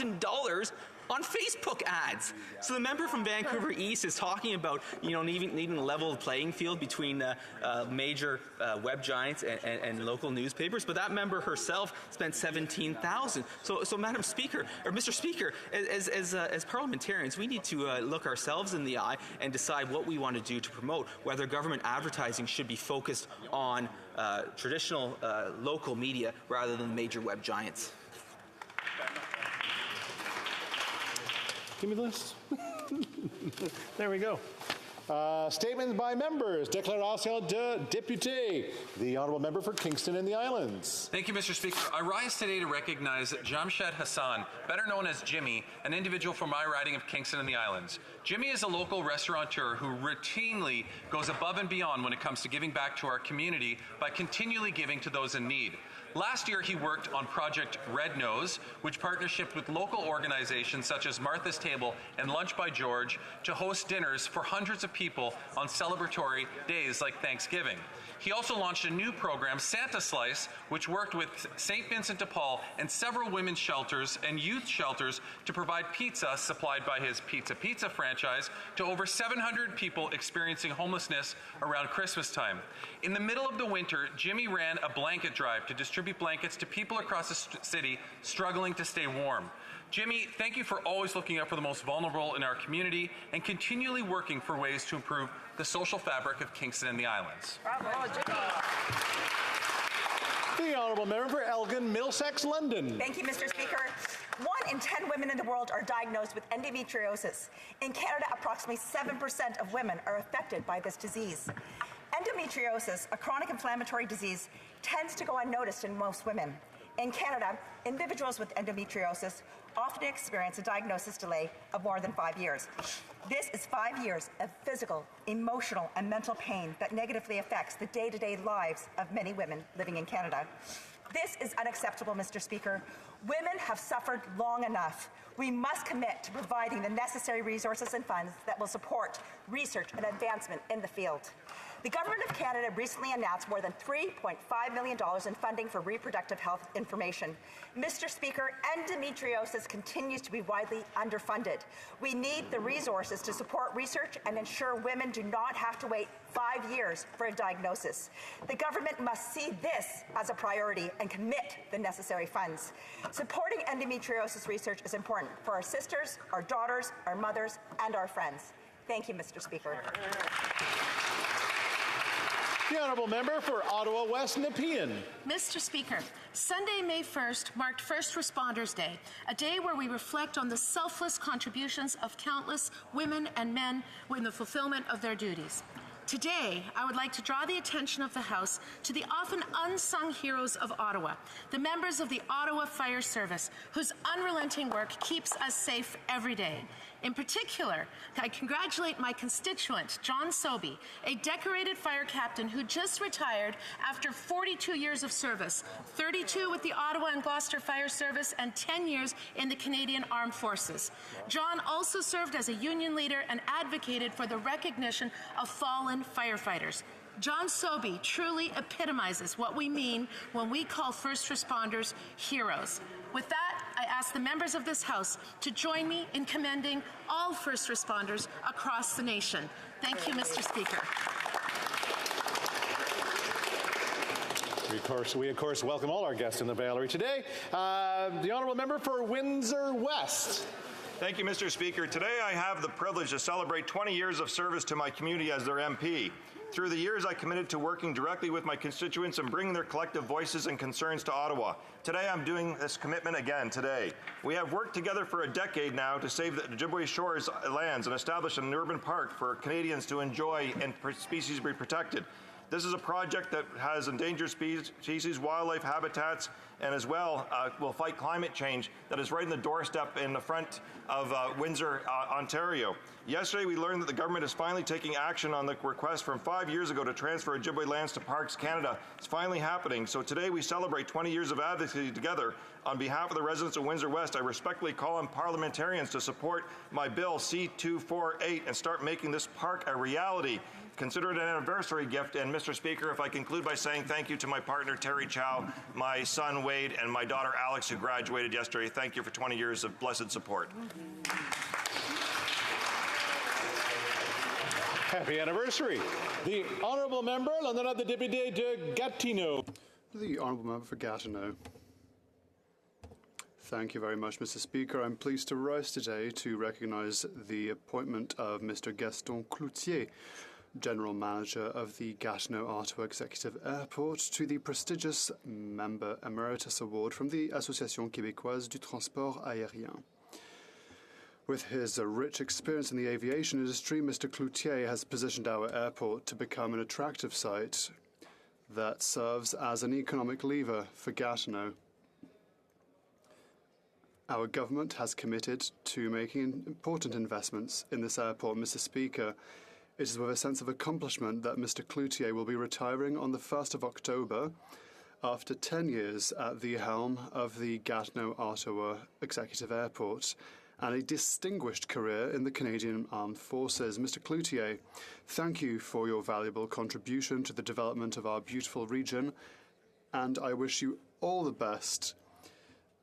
$100,000 on Facebook ads. So the member from Vancouver East is talking about, needing a level playing field between major web giants and local newspapers, but that member herself spent $17,000. So Madam Speaker, or Mr. Speaker, as parliamentarians, we need to look ourselves in the eye and decide what we want to do to promote whether government advertising should be focused on traditional local media rather than major web giants. Give me the list. There we go. Statements by members. Déclaration de député. The honourable member for Kingston and the Islands. Thank you, Mr. Speaker. I rise today to recognize Jamshed Hassan, better known as Jimmy, an individual from my riding of Kingston and the Islands. Jimmy is a local restaurateur who routinely goes above and beyond when it comes to giving back to our community by continually giving to those in need. Last year, he worked on Project Red Nose, which partnershipped with local organizations such as Martha's Table and Lunch by George to host dinners for hundreds of people on celebratory days like Thanksgiving. He also launched a new program, Santa Slice, which worked with St. Vincent de Paul and several women's shelters and youth shelters to provide pizza supplied by his Pizza franchise to over 700 people experiencing homelessness around Christmas time. In the middle of the winter, Jimmy ran a blanket drive to distribute blankets to people across the city struggling to stay warm. Jimmy, thank you for always looking out for the most vulnerable in our community and continually working for ways to improve the social fabric of Kingston and the Islands. Bravo, Jimmy. The honourable member for Elgin, Middlesex, London. Thank you, Mr. Speaker. 1 in 10 women in the world are diagnosed with endometriosis. In Canada, approximately 7% of women are affected by this disease. Endometriosis, a chronic inflammatory disease, tends to go unnoticed in most women. In Canada, individuals with endometriosis often experience a diagnosis delay of more than 5 years. This is 5 years of physical, emotional, and mental pain that negatively affects the day-to-day lives of many women living in Canada. This is unacceptable, Mr. Speaker. Women have suffered long enough. We must commit to providing the necessary resources and funds that will support research and advancement in the field. The Government of Canada recently announced more than $3.5 million in funding for reproductive health information. Mr. Speaker, endometriosis continues to be widely underfunded. We need the resources to support research and ensure women do not have to wait 5 years for a diagnosis. The government must see this as a priority and commit the necessary funds. Supporting endometriosis research is important for our sisters, our daughters, our mothers, and our friends. Thank you, Mr. Speaker. The honourable member for Ottawa West, Nepean. Mr. Speaker, Sunday, May 1st marked First Responders Day, a day where we reflect on the selfless contributions of countless women and men in the fulfillment of their duties. Today, I would like to draw the attention of the House to the often unsung heroes of Ottawa, the members of the Ottawa Fire Service, whose unrelenting work keeps us safe every day. In particular, I congratulate my constituent, John Sobey, a decorated fire captain who just retired after 42 years of service, 32 with the Ottawa and Gloucester Fire Service and 10 years in the Canadian Armed Forces. John also served as a union leader and advocated for the recognition of fallen firefighters. John Sobey truly epitomizes what we mean when we call first responders heroes. With that, I ask the members of this House to join me in commending all first responders across the nation. Thank you, Mr. Speaker. We, of course, welcome all our guests in the gallery today. The honourable member for Windsor West. Thank you, Mr. Speaker. Today I have the privilege to celebrate 20 years of service to my community as their MP. Through the years, I committed to working directly with my constituents and bringing their collective voices and concerns to Ottawa. Today, I'm doing this commitment again today. We have worked together for a decade now to save the Ojibwe Shores lands and establish an urban park for Canadians to enjoy and species be protected. This is a project that has endangered species, wildlife habitats, and as well will fight climate change that is right in the doorstep in the front of Windsor, Ontario. Yesterday, we learned that the government is finally taking action on the request from 5 years ago to transfer Ojibwe lands to Parks Canada. It's finally happening. So today we celebrate 20 years of advocacy together. On behalf of the residents of Windsor West, I respectfully call on parliamentarians to support my bill C-248 and start making this park a reality. consider it an anniversary gift. And Mr. Speaker, if I conclude by saying thank you to my partner, Terry Chow, my son, Wade, and my daughter, Alex, who graduated yesterday. Thank you for 20 years of blessed support. Happy anniversary. The Honourable Member, l'honorable député de Gatineau. The Honourable Member for Gatineau. Thank you very much, Mr. Speaker. I'm pleased to rise today to recognise the appointment of Mr. Gaston Cloutier, General Manager of the Gatineau-Ottawa Executive Airport, to the prestigious Member Emeritus Award from the Association Québécoise du Transport Aérien. With his rich experience in the aviation industry, Mr. Cloutier has positioned our airport to become an attractive site that serves as an economic lever for Gatineau. Our government has committed to making important investments in this airport, Mr. Speaker. It is with a sense of accomplishment that Mr. Cloutier will be retiring on the 1st of October after 10 years at the helm of the Gatineau-Ottawa Executive Airport and a distinguished career in the Canadian Armed Forces. Mr. Cloutier, thank you for your valuable contribution to the development of our beautiful region, and I wish you all the best.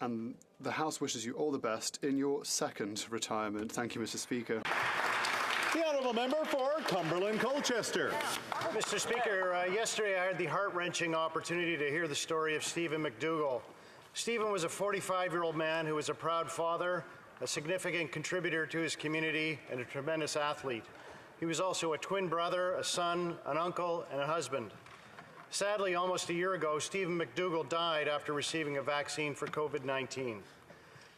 And the House wishes you all the best in your second retirement. Thank you, Mr. Speaker. The Honourable Member for Cumberland-Colchester. Mr. Speaker, yesterday I had the heart-wrenching opportunity to hear the story of Stephen McDougall. Stephen was a 45-year-old man who was a proud father, a significant contributor to his community, and a tremendous athlete. He was also a twin brother, a son, an uncle, and a husband. Sadly, almost a year ago, Stephen McDougall died after receiving a vaccine for COVID-19.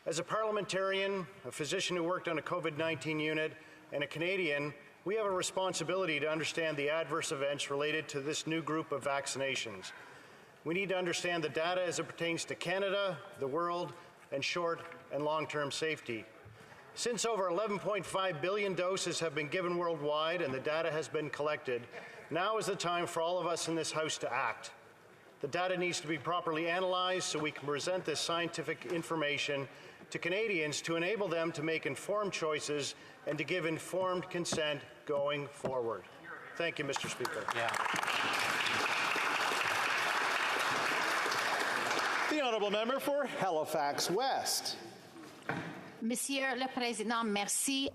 As a parliamentarian, a physician who worked on a COVID-19 unit, and a Canadian, we have a responsibility to understand the adverse events related to this new group of vaccinations. We need to understand the data as it pertains to Canada, the world, and short and long-term safety. Since over 11.5 billion doses have been given worldwide and the data has been collected, now is the time for all of us in this House to act. The data needs to be properly analyzed so we can present this scientific information to Canadians to enable them to make informed choices and to give informed consent going forward. Thank you, Mr. Speaker. The Honourable Member for Halifax West. Monsieur le Président, merci.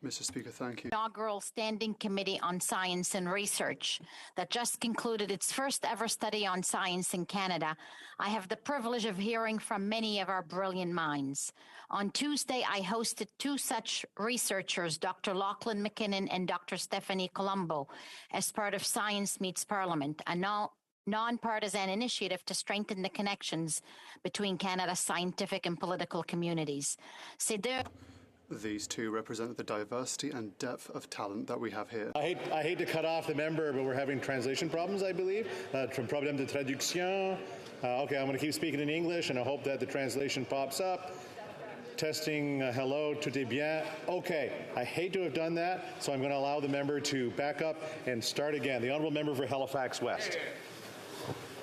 Mr. Speaker, thank you. Inaugural Standing Committee on Science and Research that just concluded its first ever study on science in Canada. I have the privilege of hearing from many of our brilliant minds. On Tuesday, I hosted two such researchers, Dr. Lachlan McKinnon and Dr. Stephanie Colombo, as part of Science Meets Parliament, a nonpartisan initiative to strengthen the connections between Canada's scientific and political communities. These two represent the diversity and depth of talent that we have here. I hate to cut off the member, but we're having translation problems, I believe. Problème de traduction. Okay, I'm going to keep speaking in English, and I hope that the translation pops up. Testing, hello, tout est bien. Okay, I hate to have done that, so I'm going to allow the member to back up and start again. The Honourable Member for Halifax West.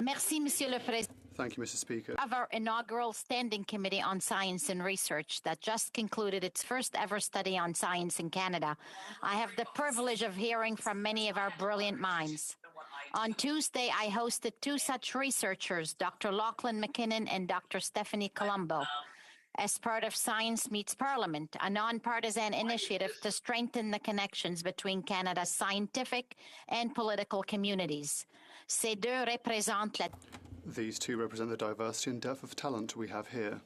Merci, Monsieur le Président. Thank you, Mr. Speaker. Of our inaugural Standing Committee on Science and Research that just concluded its first ever study on science in Canada, I have the privilege of hearing from many of our brilliant minds. On Tuesday, I hosted two such researchers, Dr. Lachlan McKinnon and Dr. Stephanie Colombo, as part of Science Meets Parliament, a nonpartisan initiative to strengthen the connections between Canada's scientific and political communities. Ces deux représentent la... These two represent the diversity and depth of talent we have here.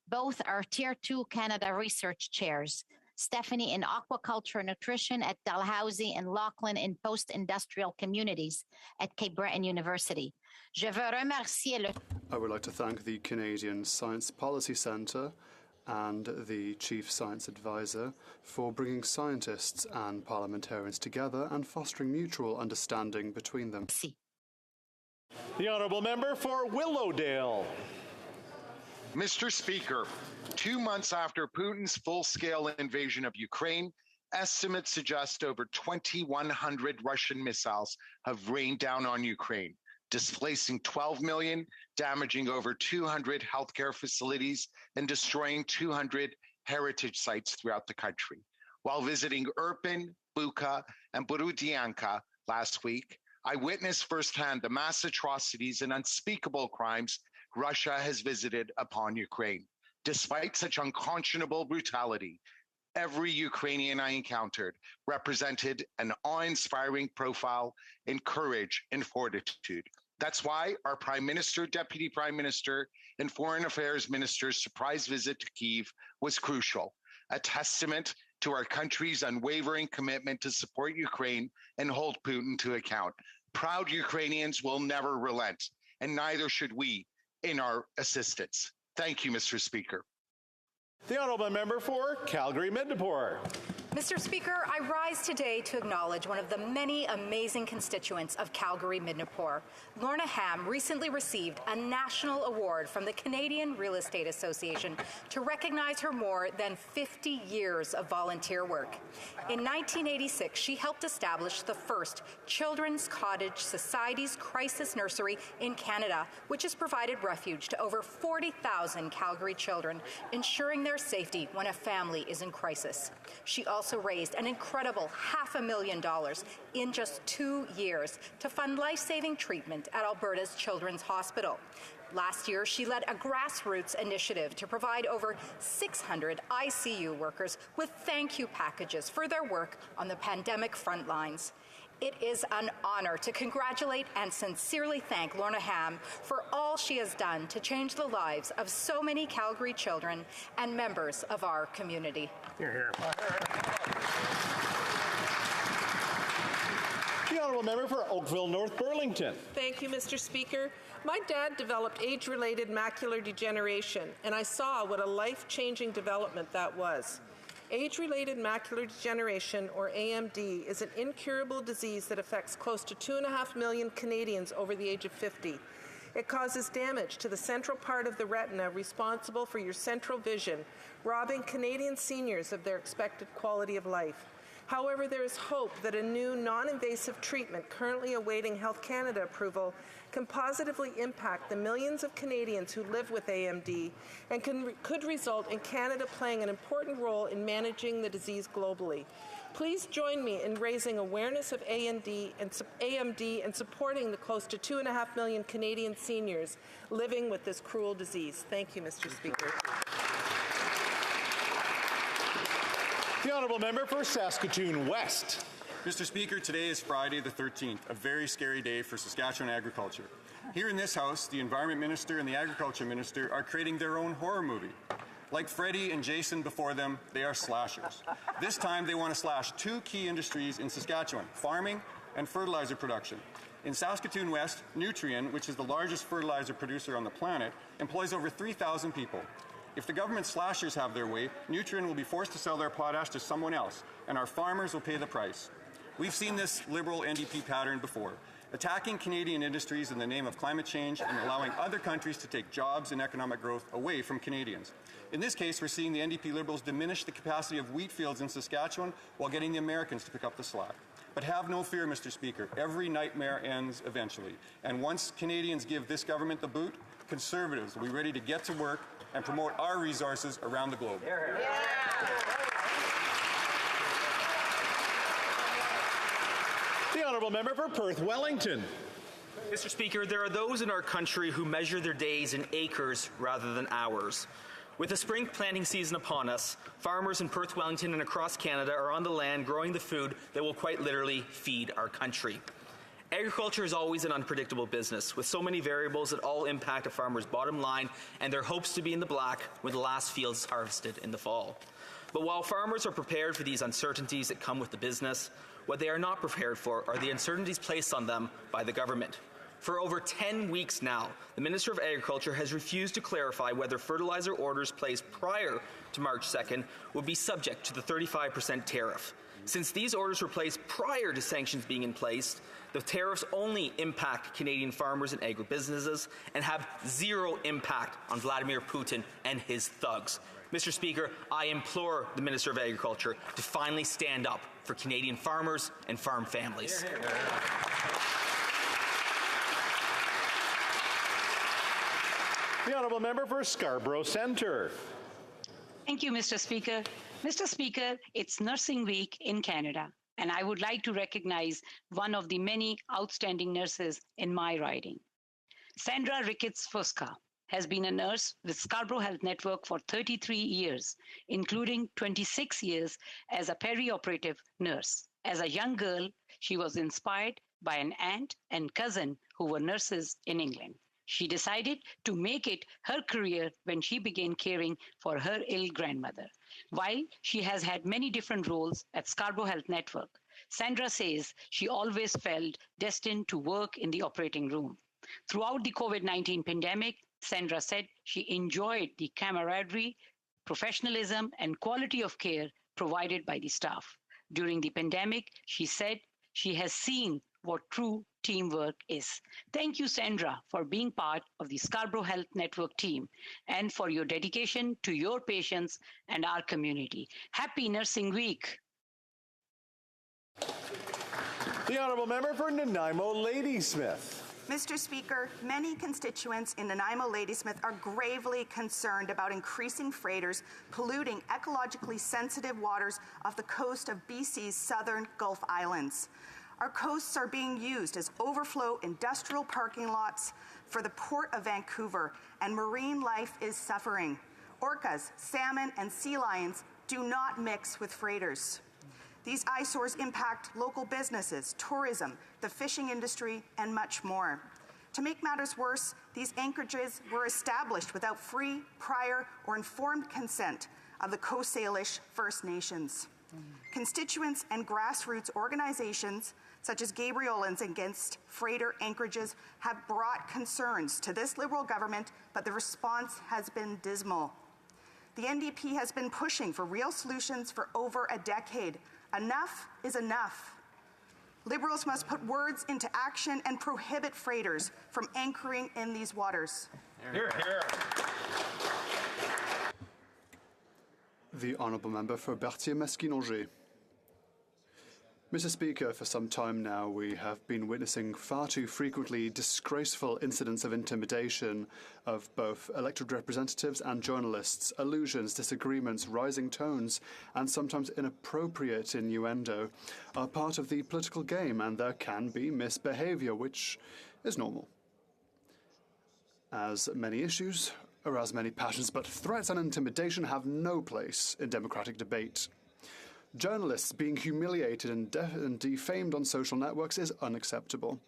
Both are Tier 2 Canada research chairs. Stephanie in aquaculture nutrition at Dalhousie and Lachlan in post-industrial communities at Cape Breton University. Je veux remercier le... I would like to thank the Canadian Science Policy Centre and the Chief Science Advisor for bringing scientists and parliamentarians together and fostering mutual understanding between them. Merci. The Honourable Member for Willowdale. Mr. Speaker, 2 months after Putin's full-scale invasion of Ukraine, estimates suggest over 2,100 Russian missiles have rained down on Ukraine, displacing 12 million, damaging over 200 healthcare facilities, and destroying 200 heritage sites throughout the country. While visiting Irpin, Bucha, and Borodyanka, Last week, I witnessed firsthand the mass atrocities and unspeakable crimes Russia has visited upon Ukraine. Despite such unconscionable brutality, every Ukrainian I encountered represented an awe-inspiring profile in courage and fortitude. That's why our Prime Minister, Deputy Prime Minister, and Foreign Affairs Minister's surprise visit to Kyiv was crucial, a testament to our country's unwavering commitment to support Ukraine and hold Putin to account. Proud Ukrainians will never relent, and neither should we in our assistance. Thank you, Mr. Speaker. The honourable member for Calgary-Midnapore. Mr. Speaker, I rise today to acknowledge one of the many amazing constituents of Calgary-Midnapore. Lorna Ham recently received a national award from the Canadian Real Estate Association to recognize her more than 50 years of volunteer work. In 1986, she helped establish the first Children's Cottage Society's crisis nursery in Canada, which has provided refuge to over 40,000 Calgary children, ensuring their safety when a family is in crisis. She also raised an incredible $500,000 in just 2 years to fund life-saving treatment at Alberta's Children's Hospital. Last year, she led a grassroots initiative to provide over 600 ICU workers with thank you packages for their work on the pandemic front lines. It is an honor to congratulate and sincerely thank Lorna Ham for all she has done to change the lives of so many Calgary children and members of our community. Hear, hear. The honourable member for Oakville North Burlington. Thank you, Mr. Speaker. My dad developed age-related macular degeneration, and I saw what a life-changing development that was. Age-related macular degeneration, or AMD, is an incurable disease that affects close to 2.5 million Canadians over the age of 50. It causes damage to the central part of the retina responsible for your central vision, robbing Canadian seniors of their expected quality of life. However, there is hope that a new non-invasive treatment currently awaiting Health Canada approval can positively impact the millions of Canadians who live with AMD and could result in Canada playing an important role in managing the disease globally. Please join me in raising awareness of AMD and supporting the close to 2.5 million Canadian seniors living with this cruel disease. Thank you, Mr. Speaker. The honourable member for Saskatoon West. Mr. Speaker, today is Friday the 13th, a very scary day for Saskatchewan agriculture. Here in this House, the Environment Minister and the Agriculture Minister are creating their own horror movie. Like Freddie and Jason before them, they are slashers. This time they want to slash two key industries in Saskatchewan, farming and fertilizer production. In Saskatoon West, Nutrien, which is the largest fertilizer producer on the planet, employs over 3,000 people. If the government slashers have their way, Nutrien will be forced to sell their potash to someone else, and our farmers will pay the price. We've seen this Liberal NDP pattern before, attacking Canadian industries in the name of climate change and allowing other countries to take jobs and economic growth away from Canadians. In this case, we're seeing the NDP Liberals diminish the capacity of wheat fields in Saskatchewan while getting the Americans to pick up the slack. But have no fear, Mr. Speaker. Every nightmare ends eventually. And once Canadians give this government the boot, Conservatives will be ready to get to work and promote our resources around the globe. The honourable member for Perth Wellington. Mr. Speaker, there are those in our country who measure their days in acres rather than hours. With the spring planting season upon us, farmers in Perth Wellington and across Canada are on the land growing the food that will quite literally feed our country. Agriculture is always an unpredictable business, with so many variables that all impact a farmer's bottom line and their hopes to be in the black when the last field is harvested in the fall. But while farmers are prepared for these uncertainties that come with the business, what they are not prepared for are the uncertainties placed on them by the government. For over 10 weeks now, the Minister of Agriculture has refused to clarify whether fertilizer orders placed prior to March 2nd would be subject to the 35% tariff. Since these orders were placed prior to sanctions being in place, the tariffs only impact Canadian farmers and agribusinesses and have zero impact on Vladimir Putin and his thugs. Mr. Speaker, I implore the Minister of Agriculture to finally stand up for Canadian farmers and farm families. The honourable member for Scarborough Centre. Thank you, Mr. Speaker. Mr. Speaker, it's Nursing Week in Canada, and I would like to recognize one of the many outstanding nurses in my riding. Sandra Ricketts-Fusca has been a nurse with Scarborough Health Network for 33 years, including 26 years as a perioperative nurse. As a young girl, she was inspired by an aunt and cousin who were nurses in England. She decided to make it her career when she began caring for her ill grandmother. While she has had many different roles at Scarborough Health Network, Sandra says she always felt destined to work in the operating room. Throughout the COVID-19 pandemic, Sandra said she enjoyed the camaraderie, professionalism, and quality of care provided by the staff. During the pandemic, she said she has seen what true teamwork is. Thank you, Sandra, for being part of the Scarborough Health Network team and for your dedication to your patients and our community. Happy Nursing Week. The Honourable Member for Nanaimo Ladysmith. Mr. Speaker, many constituents in Nanaimo Ladysmith are gravely concerned about increasing freighters polluting ecologically sensitive waters off the coast of BC's southern Gulf Islands. Our coasts are being used as overflow industrial parking lots for the Port of Vancouver, and marine life is suffering. Orcas, salmon, and sea lions do not mix with freighters. These eyesores impact local businesses, tourism, the fishing industry, and much more. To make matters worse, these anchorages were established without free, prior, or informed consent of the Coast Salish First Nations. Constituents and grassroots organizations, such as Gabrielans Against Freighter Anchorages, have brought concerns to this Liberal government, but the response has been dismal. The NDP has been pushing for real solutions for over a decade. Enough is enough. Liberals must put words into action and prohibit freighters from anchoring in these waters. Hear, hear. The Honourable Member for Berthier-Mesquite-Angers. Mr. Speaker, for some time now we have been witnessing far too frequently disgraceful incidents of intimidation of both elected representatives and journalists, allusions, disagreements, rising tones, and sometimes inappropriate innuendo are part of the political game, and there can be misbehaviour, which is normal. As many issues arouse many passions, but threats and intimidation have no place in democratic debate. Journalists being humiliated and defamed on social networks is unacceptable.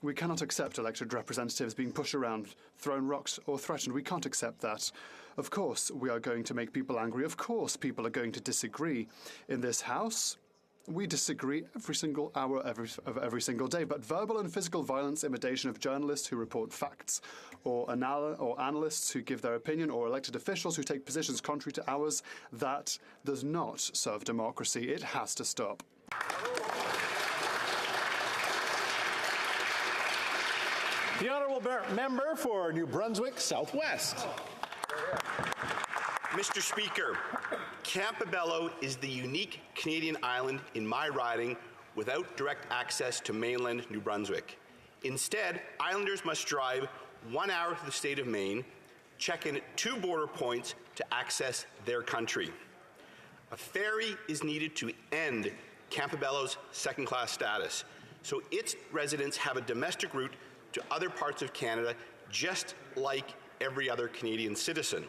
We cannot accept elected representatives being pushed around, thrown rocks, or threatened. We can't accept that. Of course, we are going to make people angry. Of course, people are going to disagree. In this House, we disagree every single hour of every single day, but verbal and physical violence, intimidation of journalists who report facts, or analysts who give their opinion, or elected officials who take positions contrary to ours, that does not serve democracy. It has to stop. The Honourable Member for New Brunswick Southwest. Mr. Speaker, Campobello is the unique Canadian island in my riding without direct access to mainland New Brunswick. Instead, islanders must drive 1 hour to the state of Maine, check in at 2 border points to access their country. A ferry is needed to end Campobello's second-class status, so its residents have a domestic route to other parts of Canada, just like every other Canadian citizen.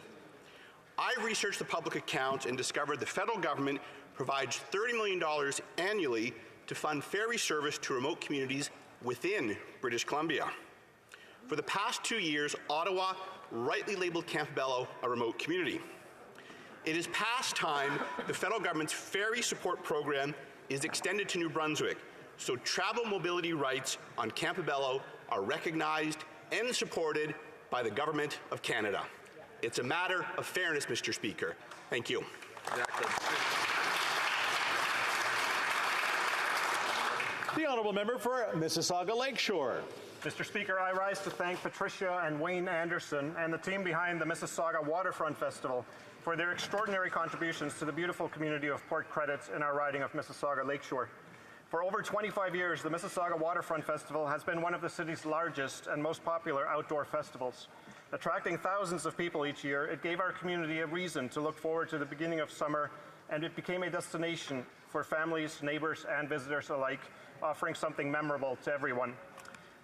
I researched the public accounts and discovered the federal government provides $30 million annually to fund ferry service to remote communities within British Columbia. For the past 2 years, Ottawa rightly labeled Campobello a remote community. It is past time the federal government's ferry support program is extended to New Brunswick, so travel mobility rights on Campobello are recognized and supported by the Government of Canada. It's a matter of fairness, Mr. Speaker. Thank you. The Honourable Member for Mississauga Lakeshore. Mr. Speaker, I rise to thank Patricia and Wayne Anderson and the team behind the Mississauga Waterfront Festival for their extraordinary contributions to the beautiful community of Port Credit in our riding of Mississauga Lakeshore. For over 25 years, the Mississauga Waterfront Festival has been one of the city's largest and most popular outdoor festivals. Attracting thousands of people each year, it gave our community a reason to look forward to the beginning of summer, and it became a destination for families, neighbors, and visitors alike, offering something memorable to everyone.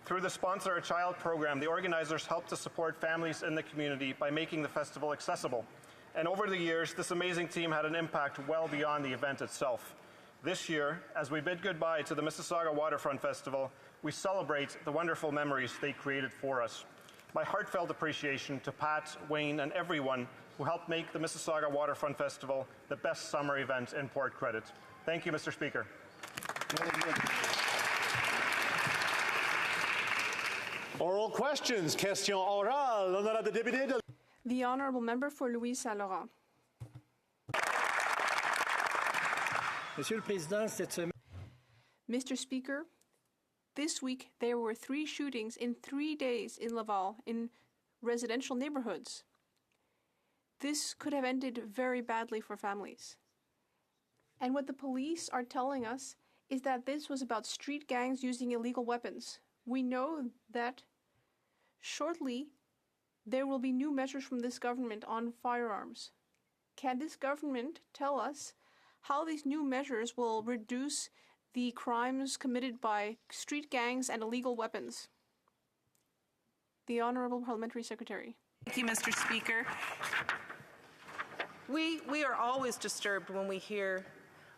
Through the Sponsor a Child program, the organizers helped to support families in the community by making the festival accessible. And over the years, this amazing team had an impact well beyond the event itself. This year, as we bid goodbye to the Mississauga Waterfront Festival, we celebrate the wonderful memories they created for us. My heartfelt appreciation to Pat, Wayne, and everyone who helped make the Mississauga Waterfront Festival the best summer event in Port Credit. Thank you, Mr. Speaker. Oral questions. Question orale. L'honorable député de... The Honourable Member for Louis Saint-Laurent. Monsieur le Président, cette semaine... Mr. Speaker, this week there were 3 shootings in 3 days in Laval in residential neighborhoods. This could have ended very badly for families. And what the police are telling us is that this was about street gangs using illegal weapons. We know that shortly there will be new measures from this government on firearms. Can this government tell us how these new measures will reduce the crimes committed by street gangs and illegal weapons? The Honourable Parliamentary Secretary. Thank you, Mr. Speaker. We are always disturbed when we hear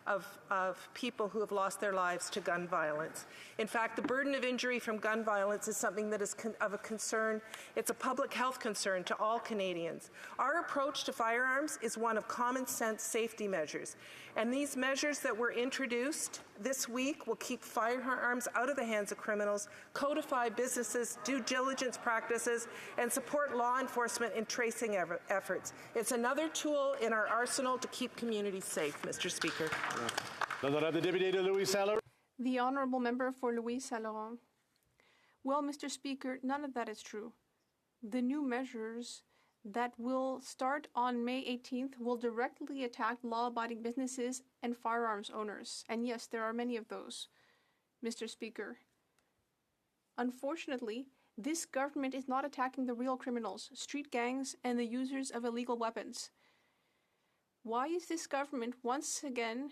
of people who have lost their lives to gun violence. In fact, the burden of injury from gun violence is something that is of a concern. It's a public health concern to all Canadians. Our approach to firearms is one of common sense safety measures. And these measures that were introduced this week will keep firearms out of the hands of criminals, codify businesses' due diligence practices, and support law enforcement in tracing efforts. It's another tool in our arsenal to keep communities safe, Mr. Speaker. The Honourable Member for Louis Saint-Laurent. Well, Mr. Speaker, none of that is true. The new measures that will start on May 18th will directly attack law-abiding businesses and firearms owners. And yes, there are many of those, Mr. Speaker. Unfortunately, this government is not attacking the real criminals, street gangs, and the users of illegal weapons. Why is this government once again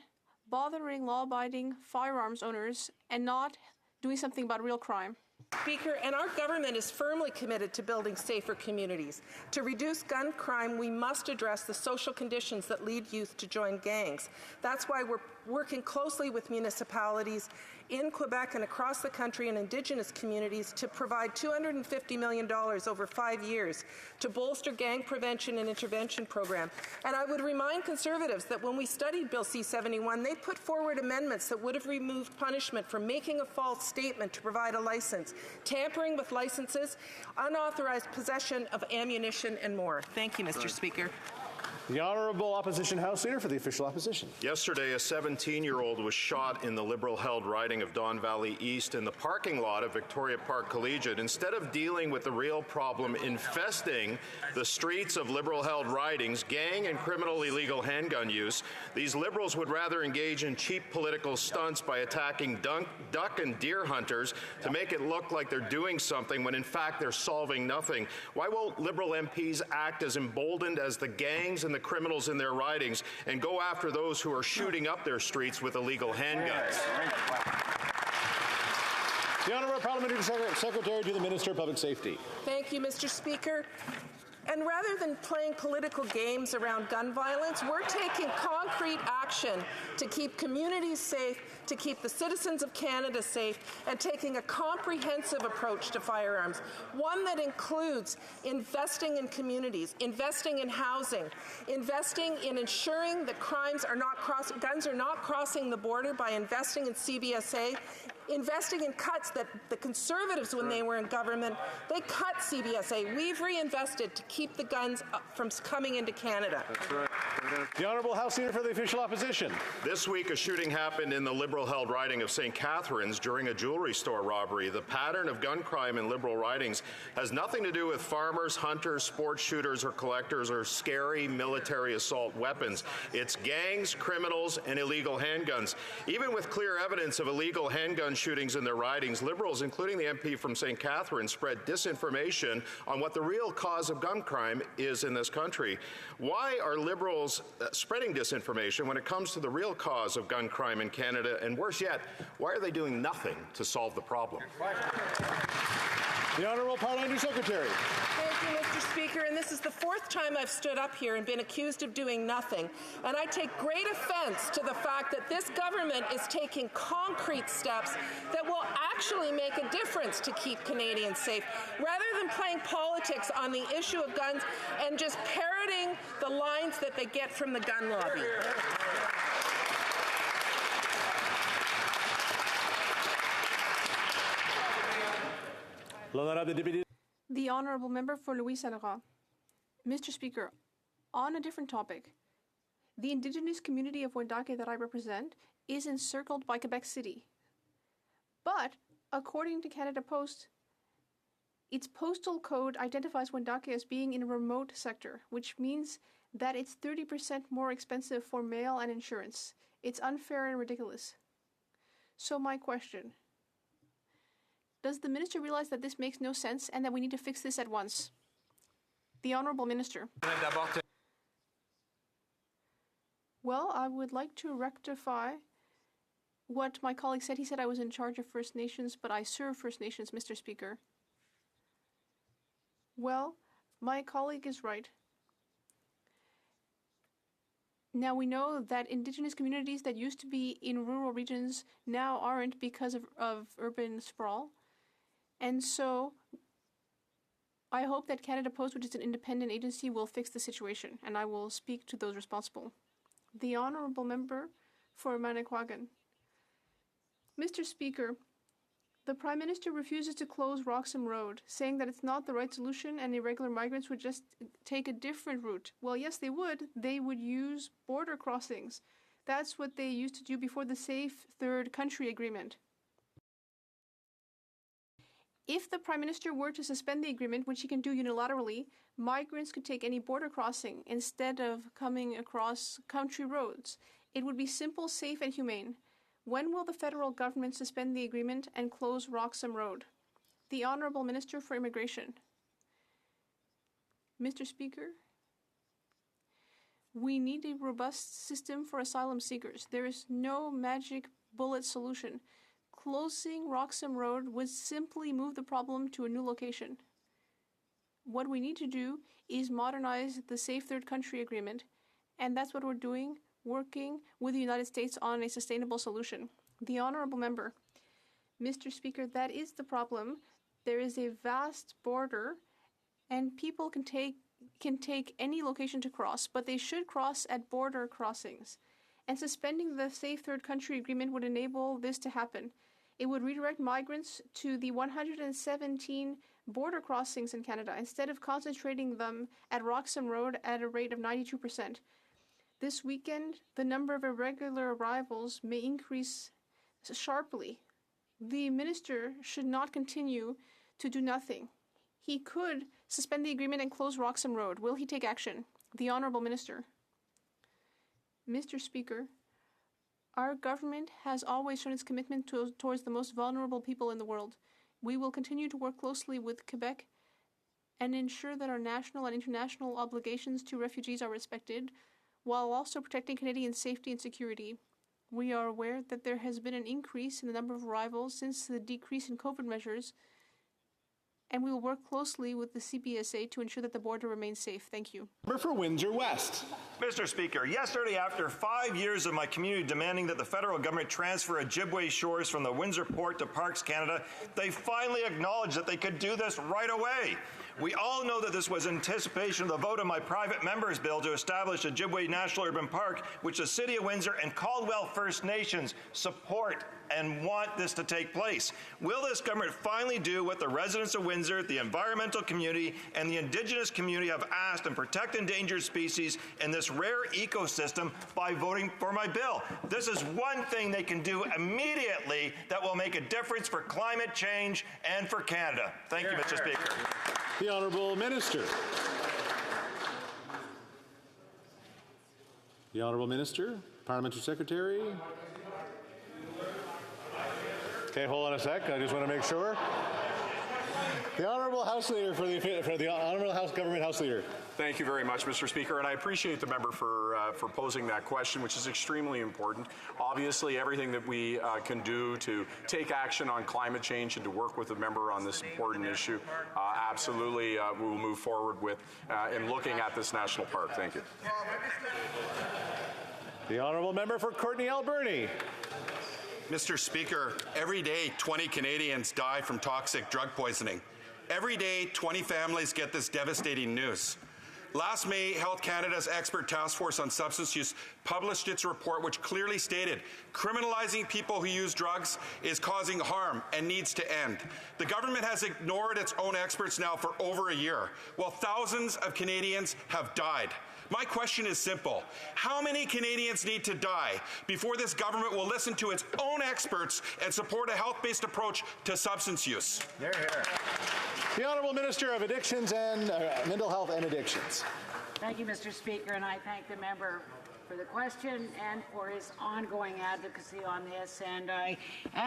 bothering law-abiding firearms owners and not doing something about real crime? Speaker, and our government is firmly committed to building safer communities. To reduce gun crime, we must address the social conditions that lead youth to join gangs. That's why we're working closely with municipalities in Quebec and across the country and Indigenous communities to provide $250 million over 5 years to bolster gang prevention and intervention program. And I would remind Conservatives that when we studied Bill C-71, they put forward amendments that would have removed punishment for making a false statement to provide a license, tampering with licenses, unauthorized possession of ammunition, and more. Thank you, Mr. Speaker. The Honourable Opposition House Leader for the Official Opposition. Yesterday, a 17-year-old was shot in the Liberal-held riding of Don Valley East in the parking lot of Victoria Park Collegiate. Instead of dealing with the real problem infesting the streets of Liberal-held ridings, gang and criminal illegal handgun use, these Liberals would rather engage in cheap political stunts by attacking duck and deer hunters to make it look like they're doing something when in fact they're solving nothing. Why won't Liberal MPs act as emboldened as the gangs and the criminals in their ridings and go after those who are shooting up their streets with illegal handguns? The Honourable Parliamentary Secretary to the Minister of Public Safety. Thank you, Mr. Speaker. And rather than playing political games around gun violence, we're taking concrete action to keep communities safe, to keep the citizens of Canada safe, and taking a comprehensive approach to firearms, one that includes investing in communities, investing in housing, investing in ensuring that guns are not crossing the border by investing in CBSA, investing in cuts that the Conservatives, when they were in government, they cut CBSA. We've reinvested to keep the guns from coming into Canada. That's right. The Honourable House Leader for the Official Opposition. This week, a shooting happened in the Liberal-held riding of St. Catharines during a jewelry store robbery. The pattern of gun crime in Liberal ridings has nothing to do with farmers, hunters, sports shooters, or collectors, or scary military assault weapons. It's gangs, criminals, and illegal handguns. Even with clear evidence of illegal handgun gun shootings in their ridings, Liberals, including the MP from St. Catharines, spread disinformation on what the real cause of gun crime is in this country. Why are Liberals spreading disinformation when it comes to the real cause of gun crime in Canada? And worse yet, why are they doing nothing to solve the problem? The Honourable Parliamentary Secretary. Thank you, Mr. Speaker. And this is the fourth time I've stood up here and been accused of doing nothing. And I take great offense to the fact that this government is taking concrete steps that will actually make a difference to keep Canadians safe, rather than playing politics on the issue of guns and just parroting the lines that they get from the gun lobby. The Honourable Member for Louis-Saint-Laurent. Mr. Speaker, on a different topic, the Indigenous community of Wendake that I represent is encircled by Quebec City. But, according to Canada Post, its postal code identifies Wendake as being in a remote sector, which means that it's 30% more expensive for mail and insurance. It's unfair and ridiculous. So my question: does the Minister realize that this makes no sense and that we need to fix this at once? The Honourable Minister. Well, I would like to rectify what my colleague said. He said I was in charge of First Nations, but I serve First Nations, Mr. Speaker. Well, my colleague is right. Now, we know that Indigenous communities that used to be in rural regions now aren't because of urban sprawl. And so I hope that Canada Post, which is an independent agency, will fix the situation, and I will speak to those responsible. The Honourable Member for Manicouagan. Mr. Speaker, the Prime Minister refuses to close Roxham Road, saying that it's not the right solution and irregular migrants would just take a different route. Well, yes, they would. They would use border crossings. That's what they used to do before the Safe Third Country Agreement. If the Prime Minister were to suspend the agreement, which he can do unilaterally, migrants could take any border crossing instead of coming across country roads. It would be simple, safe, and humane. When will the federal government suspend the agreement and close Roxham Road? The Honourable Minister for Immigration. Mr. Speaker, we need a robust system for asylum seekers. There is no magic bullet solution. Closing Roxham Road would simply move the problem to a new location. What we need to do is modernize the Safe Third Country Agreement, and that's what we're doing, working with the United States on a sustainable solution. The Honourable Member. Mr. Speaker, that is the problem. There is a vast border, and people can take any location to cross, but they should cross at border crossings. And suspending the Safe Third Country Agreement would enable this to happen. It would redirect migrants to the 117 border crossings in Canada instead of concentrating them at Roxham Road at a rate of 92%. This weekend, the number of irregular arrivals may increase sharply. The Minister should not continue to do nothing. He could suspend the agreement and close Roxham Road. Will he take action? The Honourable Minister. Mr. Speaker, our government has always shown its commitment towards the most vulnerable people in the world. We will continue to work closely with Quebec and ensure that our national and international obligations to refugees are respected, while also protecting Canadian safety and security. We are aware that there has been an increase in the number of arrivals since the decrease in COVID measures, and we will work closely with the CPSA to ensure that the border remains safe. Thank you. For Windsor West. Mr. Speaker, yesterday, after 5 years of my community demanding that the federal government transfer Ojibwe shores from the Windsor Port to Parks Canada, they finally acknowledged that they could do this right away. We all know that this was in anticipation of the vote on my private member's bill to establish Ojibwe National Urban Park, which the City of Windsor and Caldwell First Nations support and want this to take place. Will this government finally do what the residents of Windsor, the environmental community, and the Indigenous community have asked and protect endangered species in this rare ecosystem by voting for my bill? This is one thing they can do immediately that will make a difference for climate change and for Canada. Thank you, Mr. Speaker. The Honourable Minister. The Honourable Minister, Parliamentary Secretary. Okay, hold on a sec. I just want to make sure. The Honourable House Leader for the Honourable Government House Leader. Thank you very much, Mr. Speaker, and I appreciate the member for posing that question, which is extremely important. Obviously, everything that we can do to take action on climate change and to work with the member on this important issue, absolutely we will move forward with in looking at this national park. Thank you. The Honourable Member for Courtenay Alberni. Mr. Speaker, every day 20 Canadians die from toxic drug poisoning. Every day 20 families get this devastating news. Last May, Health Canada's expert task force on substance use published its report, which clearly stated criminalizing people who use drugs is causing harm and needs to end. The government has ignored its own experts now for over a year, while thousands of Canadians have died. My question is simple. How many Canadians need to die before this government will listen to its own experts and support a health-based approach to substance use? Here, here. The Honourable Minister of Addictions and Mental Health and Addictions. Thank you, Mr. Speaker, and I thank the member for the question and for his ongoing advocacy on this and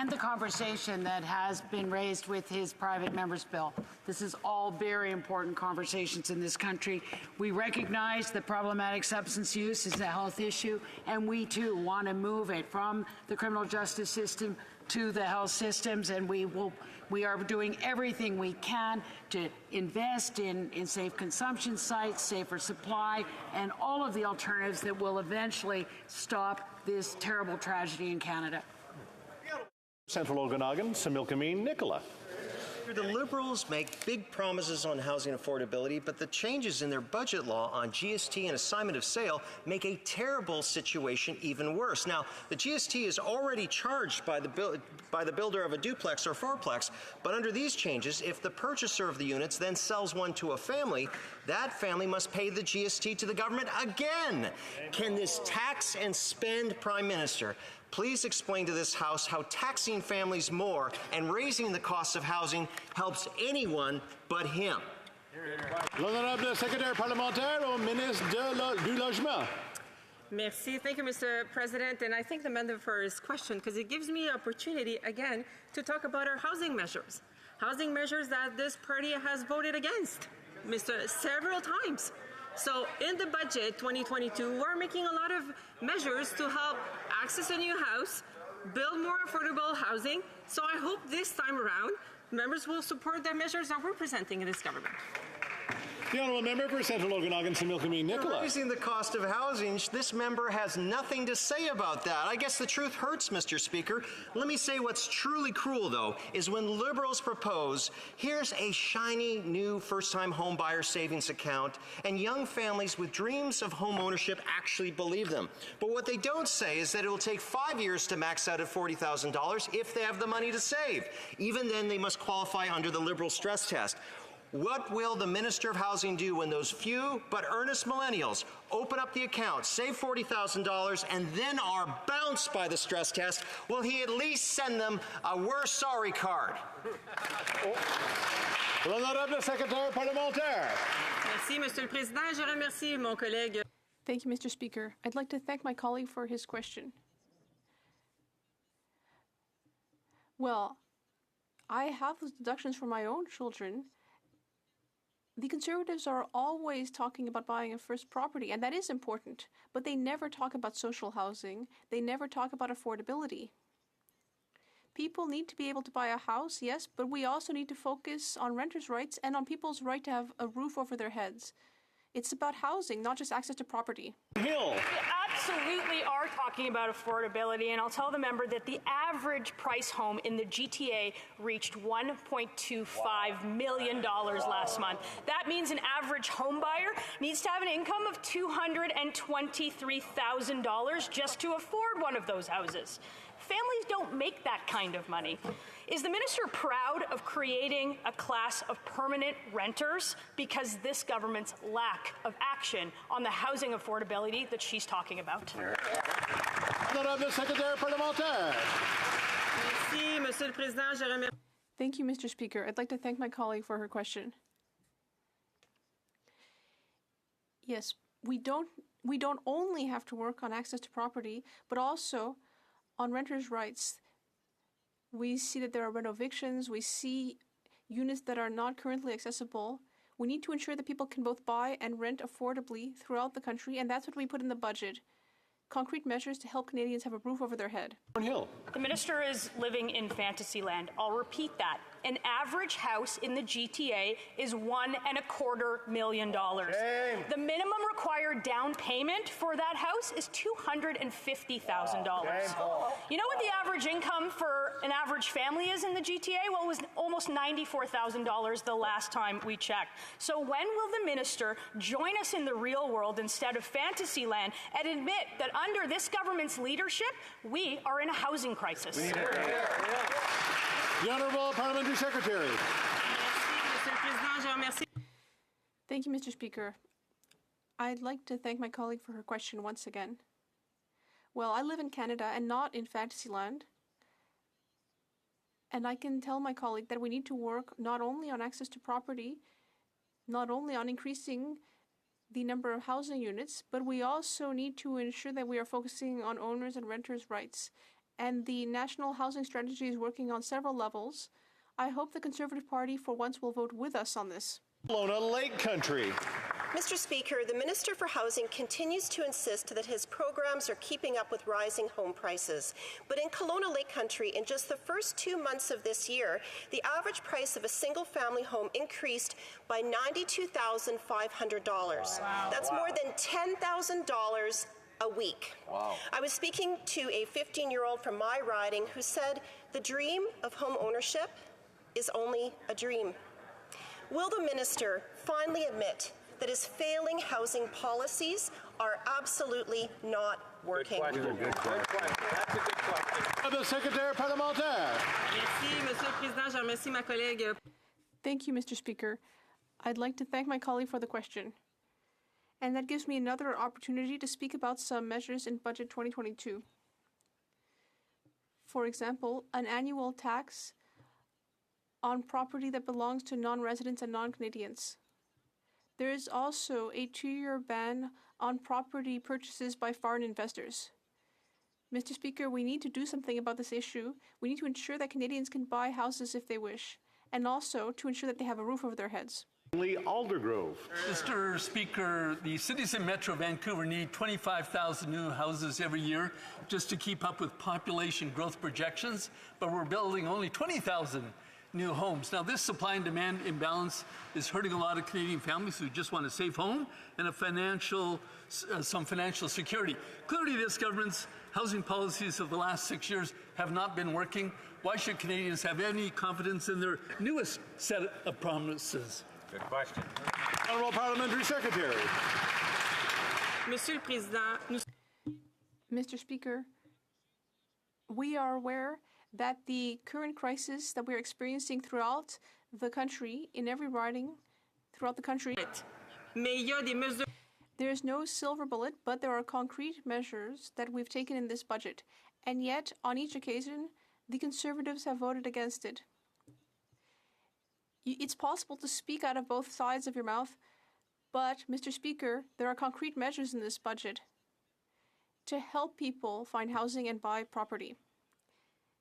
the conversation that has been raised with his private member's bill. This is all very important conversations in this country. We recognize that problematic substance use is a health issue, and we too want to move it from the criminal justice system to the health systems, and we are doing everything we can to invest in safe consumption sites, safer supply, and all of the alternatives that will eventually stop this terrible tragedy in Canada. Central Okanagan, Similkameen Nicola. The Liberals make big promises on housing affordability, but the changes in their budget law on GST and assignment of sale make a terrible situation even worse. Now, the GST is already charged by the builder of a duplex or fourplex, but under these changes, if the purchaser of the units then sells one to a family, that family must pay the GST to the government again. Can this tax and spend Prime Minister please explain to this House how taxing families more and raising the cost of housing helps anyone but him? L'Honorable Secrétaire parlementaire au ministre du Logement. Merci. Thank you, Mr. President. And I thank the member for his question because it gives me an opportunity again to talk about our housing measures. Housing measures that this party has voted against, several times. So in the budget 2022, we're making a lot of measures to help access a new house, build more affordable housing. So I hope this time around, members will support the measures that we're presenting in this government. The Honourable Member for Central Okanagan, Similkameen Nicola. Raising the cost of housing, this member has nothing to say about that. I guess the truth hurts, Mr. Speaker. Let me say what's truly cruel, though, is when Liberals propose, here's a shiny new first-time home buyer savings account, and young families with dreams of home ownership actually believe them. But what they don't say is that it will take 5 years to max out at $40,000 if they have the money to save. Even then, they must qualify under the Liberal stress test. What will the Minister of Housing do when those few but earnest millennials open up the account, save $40,000, and then are bounced by the stress test? Will he at least send them a "we're sorry" card? L'Honorable Secrétaire parlementaire. Merci, Monsieur le Président. Je remercie mon collègue. Thank you, Mr. Speaker. I'd like to thank my colleague for his question. Well, I have those deductions for my own children. The Conservatives are always talking about buying a first property, and that is important, but they never talk about social housing. They never talk about affordability. People need to be able to buy a house, yes, but we also need to focus on renters' rights and on people's right to have a roof over their heads. It's about housing, not just access to property. Hill. We absolutely are talking about affordability, and I'll tell the member that the average price home in the GTA reached $1.25 million last month. That means an average home buyer needs to have an income of $223,000 just to afford one of those houses. Families don't make that kind of money. Is the minister proud of creating a class of permanent renters because this government's lack of action on the housing affordability that she's talking about? Honorable Secrétaire parlementaire. Merci, Monsieur le Président. Je remercie. Thank you, Mr. Speaker. I'd like to thank my colleague for her question. Yes, we don't only have to work on access to property, but also on renters' rights. We see that there are renovictions. We see units that are not currently accessible. We need to ensure that people can both buy and rent affordably throughout the country, and that's what we put in the budget. Concrete measures to help Canadians have a roof over their head. Hill. The minister is living in fantasy land. I'll repeat that. An average house in the GTA is $1.25 million. The minimum required down payment for that house is $250,000. You know what the average income for an average family is in the GTA? Well, it was almost $94,000 the last time we checked. So when will the minister join us in the real world instead of fantasy land and admit that under this government's leadership, we are in a housing crisis? The Honourable Parliamentary Secretary. Thank you, Mr. Speaker. I'd like to thank my colleague for her question once again. Well, I live in Canada and not in Fantasyland. And I can tell my colleague that we need to work not only on access to property, not only on increasing the number of housing units, but we also need to ensure that we are focusing on owners' and renters' rights. And the National Housing Strategy is working on several levels. I hope the Conservative Party for once will vote with us on this. Kelowna Lake Country. Mr. Speaker, the Minister for Housing continues to insist that his programs are keeping up with rising home prices. But in Kelowna Lake Country, in just the first 2 months of this year, the average price of a single-family home increased by $92,500. Wow. That's more than $10,000 a week. Wow. I was speaking to a 15-year-old from my riding who said the dream of home ownership is only a dream. Will the minister finally admit that his failing housing policies are absolutely not working? Good question. That's a good question. The Secretary Parlementaire. Merci, Monsieur le Président. Je remercie ma collègue. Thank you, Mr. Speaker. I'd like to thank my colleague for the question. And that gives me another opportunity to speak about some measures in Budget 2022. For example, an annual tax on property that belongs to non-residents and non-Canadians. There is also a 2-year ban on property purchases by foreign investors. Mr. Speaker, we need to do something about this issue. We need to ensure that Canadians can buy houses if they wish, and also to ensure that they have a roof over their heads. Lee Aldergrove. Mr. Speaker, the cities in Metro Vancouver need 25,000 new houses every year just to keep up with population growth projections, but we're building only 20,000 new homes. Now, this supply and demand imbalance is hurting a lot of Canadian families who just want a safe home and some financial security. Clearly, this government's housing policies of the last 6 years have not been working. Why should Canadians have any confidence in their newest set of promises? Good question. Honourable Parliamentary Secretary. Monsieur le Président, Mr. Speaker, we are aware that the current crisis that we're experiencing throughout the country, in every riding throughout the country, there's no silver bullet, but there are concrete measures that we've taken in this budget. And yet, on each occasion, the Conservatives have voted against it. It's possible to speak out of both sides of your mouth, but, Mr. Speaker, there are concrete measures in this budget to help people find housing and buy property.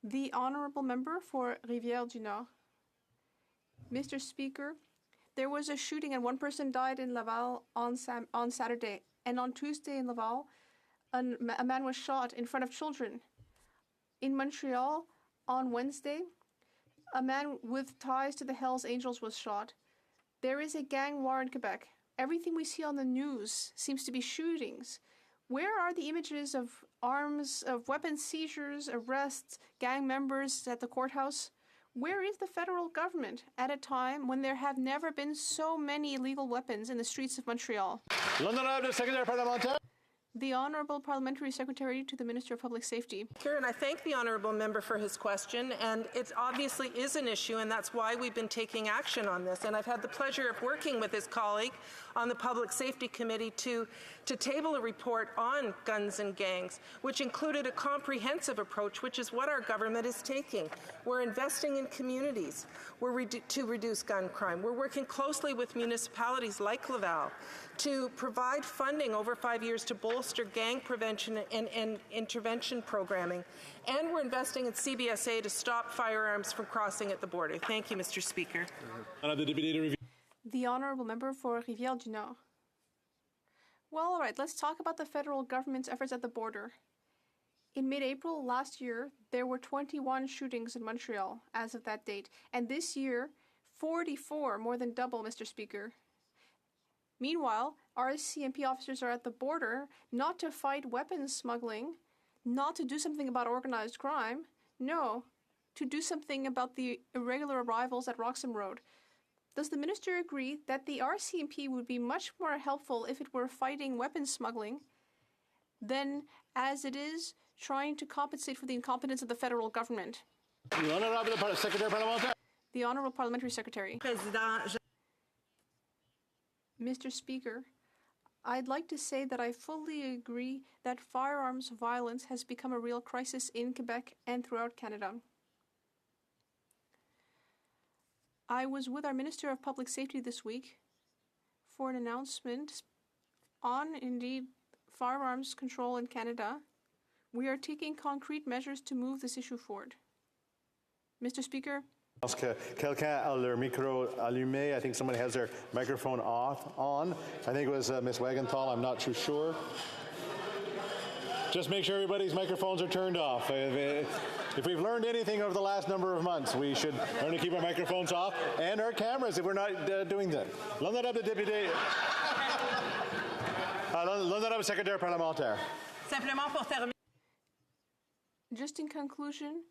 The Honourable Member for Rivière-du-Nord. Mr. Speaker, there was a shooting and one person died in Laval on Saturday, and on Tuesday in Laval, a man was shot in front of children. In Montreal, on Wednesday, a man with ties to the Hells Angels was shot. There is a gang war in Quebec. Everything we see on the news seems to be shootings. Where are the images of arms, of weapon seizures, arrests, gang members at the courthouse? Where is the federal government at a time when there have never been so many illegal weapons in the streets of Montreal? L'honorable Secrétaire Parlementaire. The Honourable Parliamentary Secretary to the Minister of Public Safety. And I thank the Honourable Member for his question, and it obviously is an issue, and that's why we've been taking action on this. And I've had the pleasure of working with his colleague on the Public Safety Committee to table a report on guns and gangs, which included a comprehensive approach, which is what our government is taking. We're investing in communities to reduce gun crime. We're working closely with municipalities like Laval to provide funding over 5 years to bolster gang prevention and intervention programming. And we're investing in CBSA to stop firearms from crossing at the border. Thank you, Mr. Speaker. The Honourable Member for Rivière-du-Nord. Well, all right, let's talk about the federal government's efforts at the border. In mid-April last year, there were 21 shootings in Montreal as of that date. And this year, 44, more than double, Mr. Speaker. Meanwhile, RCMP officers are at the border not to fight weapons smuggling, not to do something about organized crime, no, to do something about the irregular arrivals at Roxham Road. Does the minister agree that the RCMP would be much more helpful if it were fighting weapons smuggling than as it is trying to compensate for the incompetence of the federal government? The Honourable Parliamentary Secretary. Mr. Speaker, I'd like to say that I fully agree that firearms violence has become a real crisis in Quebec and throughout Canada. I was with our Minister of Public Safety this week for an announcement on, indeed, firearms control in Canada. We are taking concrete measures to move this issue forward. Mr. Speaker. Quelqu'un a leur micro allumé. I think somebody has their microphone on. I think it was Ms. Wagenthal. I'm not too sure. Just make sure everybody's microphones are turned off. If we've learned anything over the last number of months, we should learn to keep our microphones off and our cameras if we're not doing that. L'honorable député. L'honorable secrétaire parlementaire. Simplement pour terminer. Just in conclusion,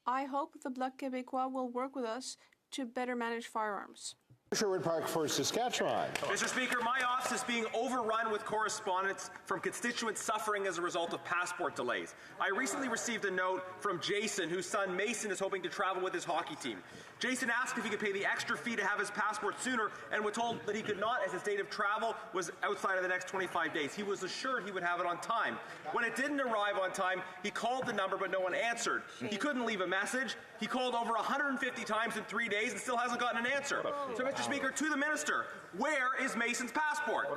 I hope the Bloc Québécois will work with us to better manage firearms. Sherwood Park for Saskatchewan. Mr. Speaker, my office is being overrun with correspondence from constituents suffering as a result of passport delays. I recently received a note from Jason, whose son Mason is hoping to travel with his hockey team. Jason asked if he could pay the extra fee to have his passport sooner and was told that he could not as his date of travel was outside of the next 25 days. He was assured he would have it on time. When it didn't arrive on time, he called the number but no one answered. He couldn't leave a message. He called over 150 times in 3 days and still hasn't gotten an answer. So, Mr. Speaker, to the minister, where is Mason's passport?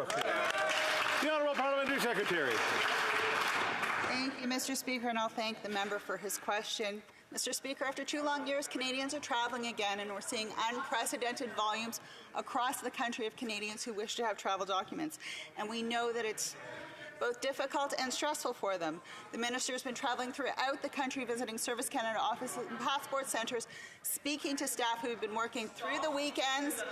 The Honourable Parliamentary Secretary. Thank you, Mr. Speaker, and I'll thank the member for his question. Mr. Speaker, after 2 long years, Canadians are traveling again, and we're seeing unprecedented volumes across the country of Canadians who wish to have travel documents. And we know that it's both difficult and stressful for them. The minister has been traveling throughout the country, visiting Service Canada offices and passport centres, speaking to staff who have been working through the weekends,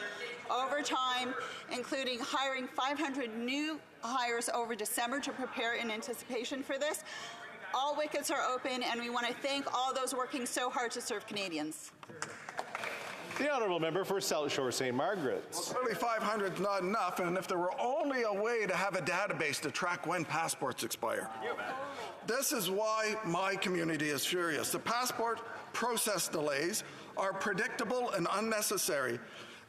overtime, including hiring 500 new hires over December to prepare in anticipation for this. All wickets are open, and we want to thank all those working so hard to serve Canadians. The Honourable Member for South Shore St. Margaret's. Well, clearly 500 is not enough, and if there were only a way to have a database to track when passports expire. This is why my community is furious. The passport process delays are predictable and unnecessary.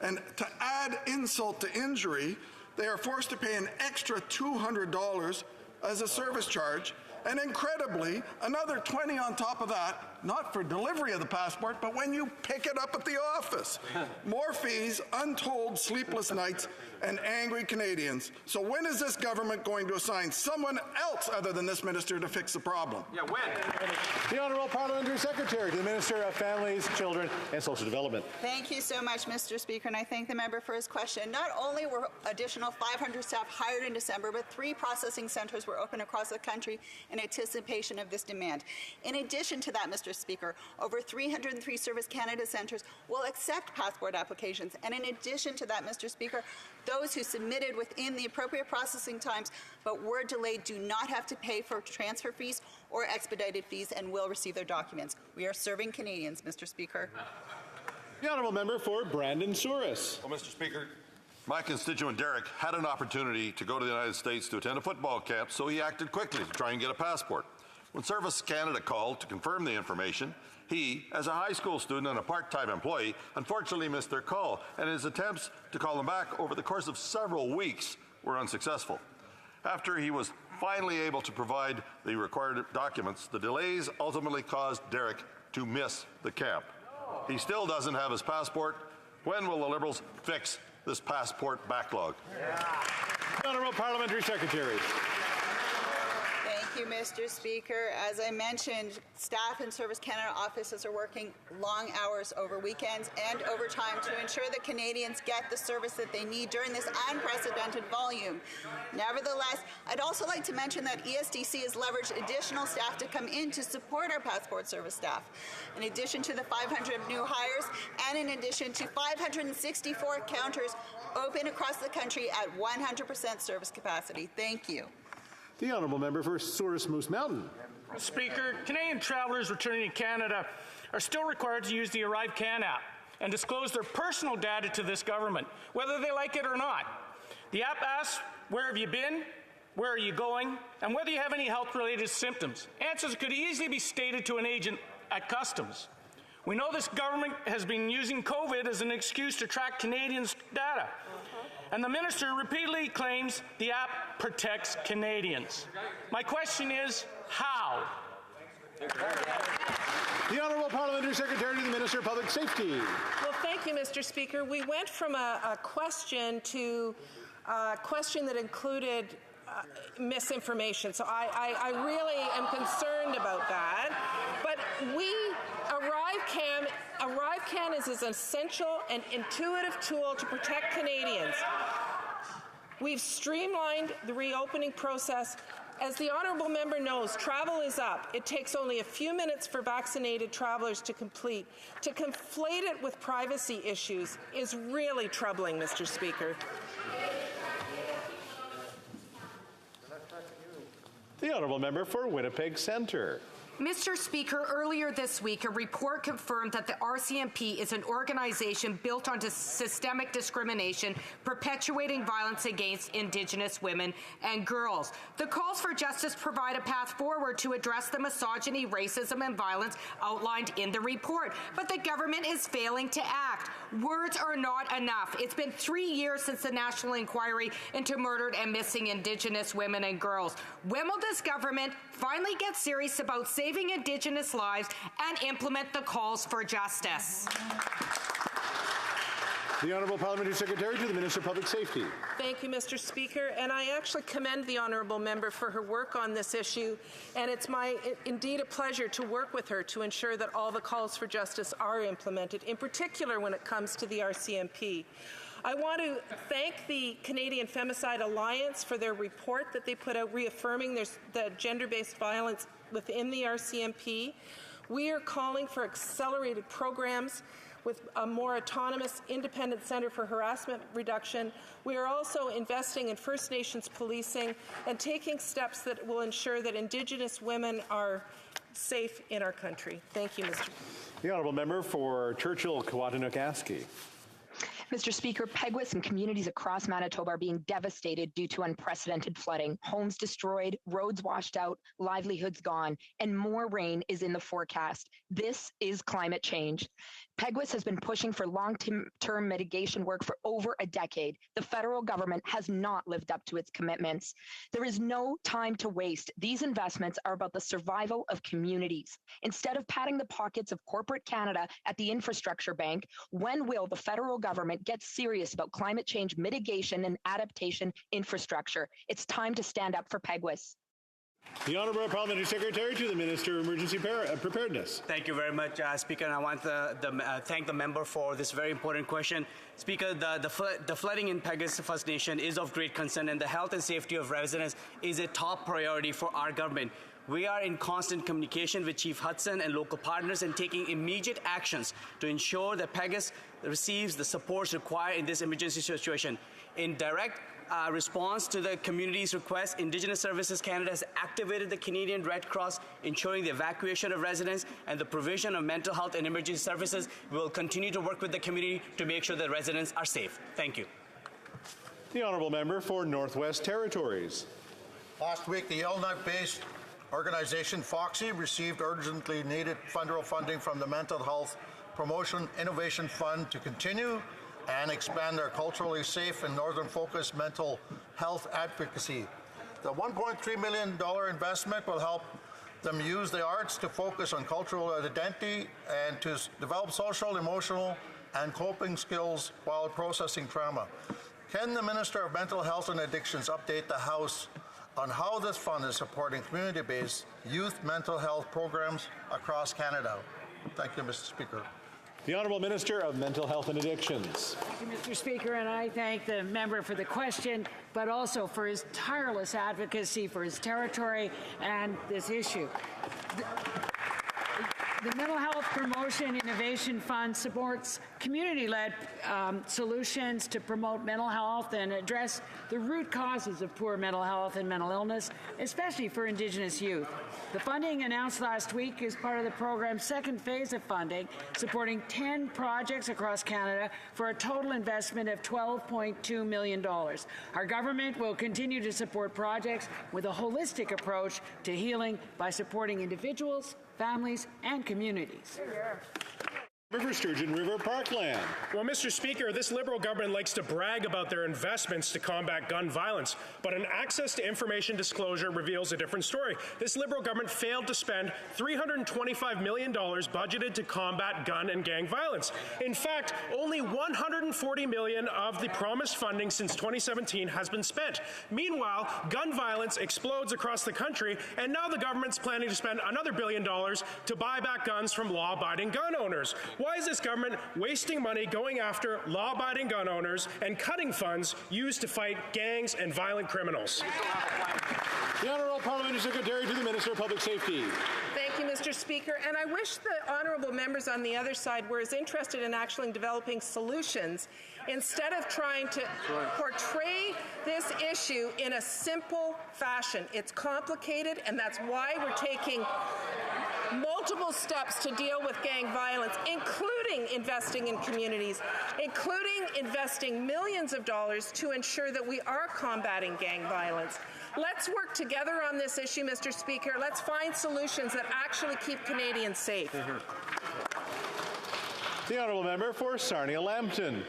And to add insult to injury, they are forced to pay an extra $200 as a service charge, and incredibly, another $20 on top of that, not for delivery of the passport, but when you pick it up at the office. More fees, untold sleepless nights, and angry Canadians. So when is this government going to assign someone else other than this minister to fix the problem? Yeah, when? The Honourable Parliamentary Secretary to the Minister of Families, Children and Social Development. Thank you so much, Mr. Speaker, and I thank the member for his question. Not only were additional 500 staff hired in December, but 3 processing centres were open across the country in anticipation of this demand. In addition to that, Mr. Speaker, over 303 Service Canada centres will accept passport applications. And in addition to that, Mr. Speaker, those who submitted within the appropriate processing times but were delayed do not have to pay for transfer fees or expedited fees and will receive their documents. We are serving Canadians, Mr. Speaker. The Honourable Member for Brandon Souris. Well, Mr. Speaker, my constituent Derek had an opportunity to go to the United States to attend a football camp, so he acted quickly to try and get a passport. When Service Canada called to confirm the information, he, as a high school student and a part-time employee, unfortunately missed their call, and his attempts to call them back over the course of several weeks were unsuccessful. After he was finally able to provide the required documents, the delays ultimately caused Derek to miss the camp. He still doesn't have his passport. When will the Liberals fix this passport backlog? The Honourable Parliamentary Secretary. Thank you, Mr. Speaker. As I mentioned, staff in Service Canada offices are working long hours over weekends and overtime to ensure that Canadians get the service that they need during this unprecedented volume. Nevertheless, I'd also like to mention that ESDC has leveraged additional staff to come in to support our passport service staff, in addition to the 500 new hires and in addition to 564 counters open across the country at 100% service capacity. Thank you. The Honourable Member for Souris Moose Mountain. Speaker, Canadian travellers returning to Canada are still required to use the ArriveCan app and disclose their personal data to this government, whether they like it or not. The app asks, where have you been, where are you going, and whether you have any health-related symptoms. Answers could easily be stated to an agent at Customs. We know this government has been using COVID as an excuse to track Canadians' data. And the minister repeatedly claims the app protects Canadians. My question is, how? The Honourable Parliamentary Secretary to the Minister of Public Safety. Well, thank you, Mr. Speaker. We went from a question to a question that included misinformation. So I really am concerned about that. But ArriveCan is an essential and intuitive tool to protect Canadians. We've streamlined the reopening process. As the honourable member knows, travel is up. It takes only a few minutes for vaccinated travellers to complete. To conflate it with privacy issues is really troubling, Mr. Speaker. The Honourable Member for Winnipeg Centre. Mr. Speaker, earlier this week, a report confirmed that the RCMP is an organization built on systemic discrimination, perpetuating violence against Indigenous women and girls. The calls for justice provide a path forward to address the misogyny, racism, and violence outlined in the report. But the government is failing to act. Words are not enough. It's been 3 years since the national inquiry into murdered and missing Indigenous women and girls. When will this government finally get serious about saving Indigenous lives and implement the calls for justice? The Honourable Parliamentary Secretary to the Minister of Public Safety. Thank you, Mr. Speaker. And I actually commend the honourable member for her work on this issue. And it's indeed a pleasure to work with her to ensure that all the calls for justice are implemented, in particular when it comes to the RCMP. I want to thank the Canadian Femicide Alliance for their report that they put out reaffirming the gender-based violence within the RCMP. We are calling for accelerated programs with a more autonomous, independent Centre for Harassment Reduction. We are also investing in First Nations policing and taking steps that will ensure that Indigenous women are safe in our country. Thank you, Mr. The Honourable Member for Churchill-Kawatanuk-Aski. Mr. Speaker, Peguis and communities across Manitoba are being devastated due to unprecedented flooding. Homes destroyed, roads washed out, livelihoods gone, and more rain is in the forecast. This is climate change. Peguis has been pushing for long-term mitigation work for over a decade. The federal government has not lived up to its commitments. There is no time to waste. These investments are about the survival of communities. Instead of patting the pockets of corporate Canada at the infrastructure bank, when will the federal government get serious about climate change mitigation and adaptation infrastructure? It's time to stand up for Peguis. The Honourable Parliamentary Secretary to the Minister of Emergency Preparedness. Thank you very much, Speaker, and I want to thank the member for this very important question. Speaker, the flooding in Peguis First Nation is of great concern, and the health and safety of residents is a top priority for our government. We are in constant communication with Chief Hudson and local partners and taking immediate actions to ensure that Peguis receives the support required in this emergency situation. In direct response to the community's request, Indigenous Services Canada has activated the Canadian Red Cross, ensuring the evacuation of residents and the provision of mental health and emergency services. We will continue to work with the community to make sure that residents are safe. Thank you. The Honourable Member for Northwest Territories. Last week, the Yellowknife-based organization HoC received urgently needed federal funding from the Mental Health Promotion Innovation Fund to continue and expand their culturally safe and northern-focused mental health advocacy. The $1.3 million investment will help them use the arts to focus on cultural identity and to develop social, emotional, and coping skills while processing trauma. Can the Minister of Mental Health and Addictions update the House on how this fund is supporting community-based youth mental health programs across Canada? Thank you, Mr. Speaker. The Honourable Minister of Mental Health and Addictions. Thank you, Mr. Speaker, and I thank the member for the question, but also for his tireless advocacy for his territory and this issue. The Mental Health Promotion Innovation Fund supports community-led solutions to promote mental health and address the root causes of poor mental health and mental illness, especially for Indigenous youth. The funding announced last week is part of the program's second phase of funding, supporting 10 projects across Canada for a total investment of $12.2 million. Our government will continue to support projects with a holistic approach to healing by supporting individuals, families, and communities. River Sturgeon River Parkland. Well, Mr. Speaker, this Liberal government likes to brag about their investments to combat gun violence, but an access to information disclosure reveals a different story. This Liberal government failed to spend $325 million budgeted to combat gun and gang violence. In fact, only $140 million of the promised funding since 2017 has been spent. Meanwhile, gun violence explodes across the country, and now the government's planning to spend another $1 billion to buy back guns from law-abiding gun owners. Why is this government wasting money going after law-abiding gun owners and cutting funds used to fight gangs and violent criminals? The Honourable Parliamentary Secretary to the Minister of Public Safety. Thank you, Mr. Speaker. And I wish the honourable members on the other side were as interested in actually developing solutions instead of trying to portray this issue in a simple fashion. It's complicated, and that's why we're taking multiple steps to deal with gang violence, including investing in communities, including investing millions of dollars to ensure that we are combating gang violence. Let's work together on this issue, Mr. Speaker. Let's find solutions that actually keep Canadians safe. The Honourable Member for Sarnia-Lambton.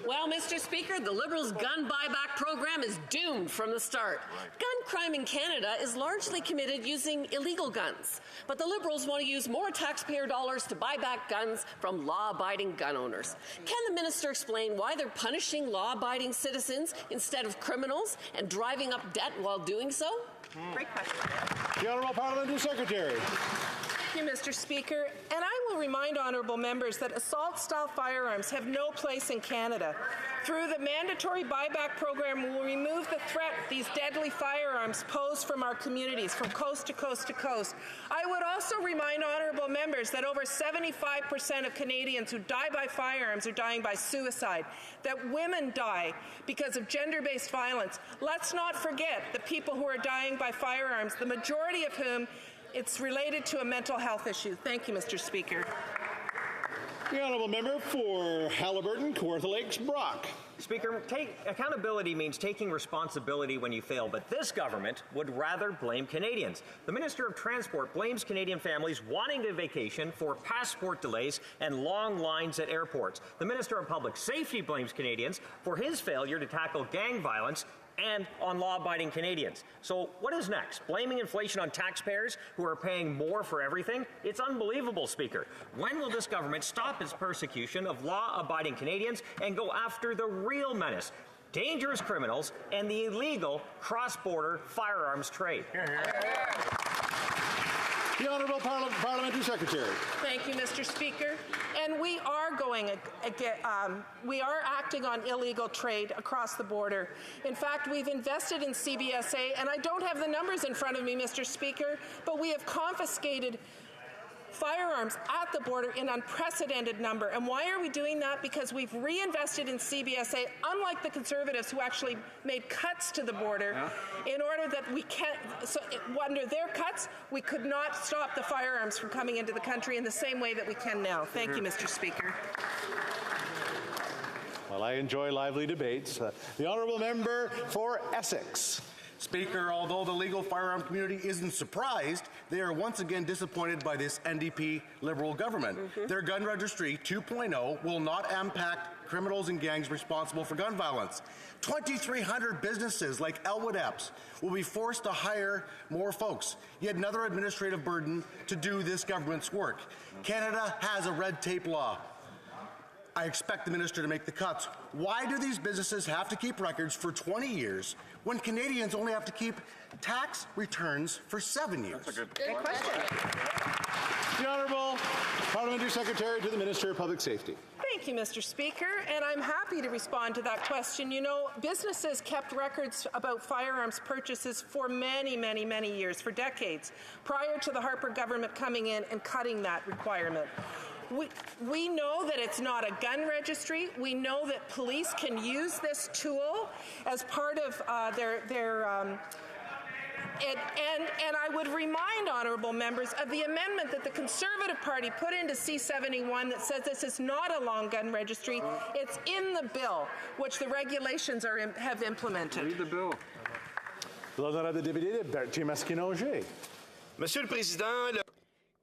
Well, Mr. Speaker, the Liberals' gun buyback program is doomed from the start. Gun crime in Canada is largely committed using illegal guns, but the Liberals want to use more taxpayer dollars to buy back guns from law-abiding gun owners. Can the minister explain why they're punishing law-abiding citizens instead of criminals and driving up debt while doing so? Great question. The Honourable Parliamentary Secretary. Thank you, Mr. Speaker. And I will remind honourable members that assault-style firearms have no place in Canada. Through the mandatory buyback program, we will remove the threat these deadly firearms pose from our communities, from coast to coast to coast. I would also remind honourable members that over 75% of Canadians who die by firearms are dying by suicide, that women die because of gender-based violence. Let's not forget the people who are dying by firearms, the majority of whom it's related to a mental health issue. Thank you, Mr. Speaker. The Honourable Member for Haliburton, Kawartha Lakes, Brock. Speaker, accountability means taking responsibility when you fail, but this government would rather blame Canadians. The Minister of Transport blames Canadian families wanting to vacation for passport delays and long lines at airports. The Minister of Public Safety blames Canadians for his failure to tackle gang violence and on law-abiding Canadians. So what is next? Blaming inflation on taxpayers who are paying more for everything? It's unbelievable, Speaker. When will this government stop its persecution of law-abiding Canadians and go after the real menace, dangerous criminals, and the illegal cross-border firearms trade? The Honourable Parliamentary Secretary. Thank you, Mr. Speaker. And we are we are acting on illegal trade across the border. In fact, we've invested in CBSA, and I don't have the numbers in front of me, Mr. Speaker, but we have confiscated firearms at the border in unprecedented number. And why are we doing that? Because we've reinvested in CBSA, unlike the Conservatives who actually made cuts to the border in order that we can't, under their cuts, we could not stop the firearms from coming into the country in the same way that we can now. Thank you, Mr. Speaker. Well, I enjoy lively debates. The Honourable Member for Essex. Speaker, although the legal firearm community isn't surprised, they are once again disappointed by this NDP Liberal government. Their gun registry 2.0 will not impact criminals and gangs responsible for gun violence. 2,300 businesses like Elwood Epps will be forced to hire more folks, yet another administrative burden to do this government's work. Canada has a red tape law. I expect the minister to make the cuts. Why do these businesses have to keep records for 20 years when Canadians only have to keep tax returns for 7 years? That's a good question. The Honourable Parliamentary Secretary to the Minister of Public Safety. Thank you, Mr. Speaker, and I'm happy to respond to that question. You know, businesses kept records about firearms purchases for many, many, many years, for decades, prior to the Harper government coming in and cutting that requirement. We know that it's not a gun registry. We know that police can use this tool as part of and I would remind honourable members of the amendment that the Conservative Party put into C-71 that says this is not a long gun registry. It's in the bill, which the regulations have implemented. Read the bill. L'honorable député Berthier Masquinongé. Monsieur le Président,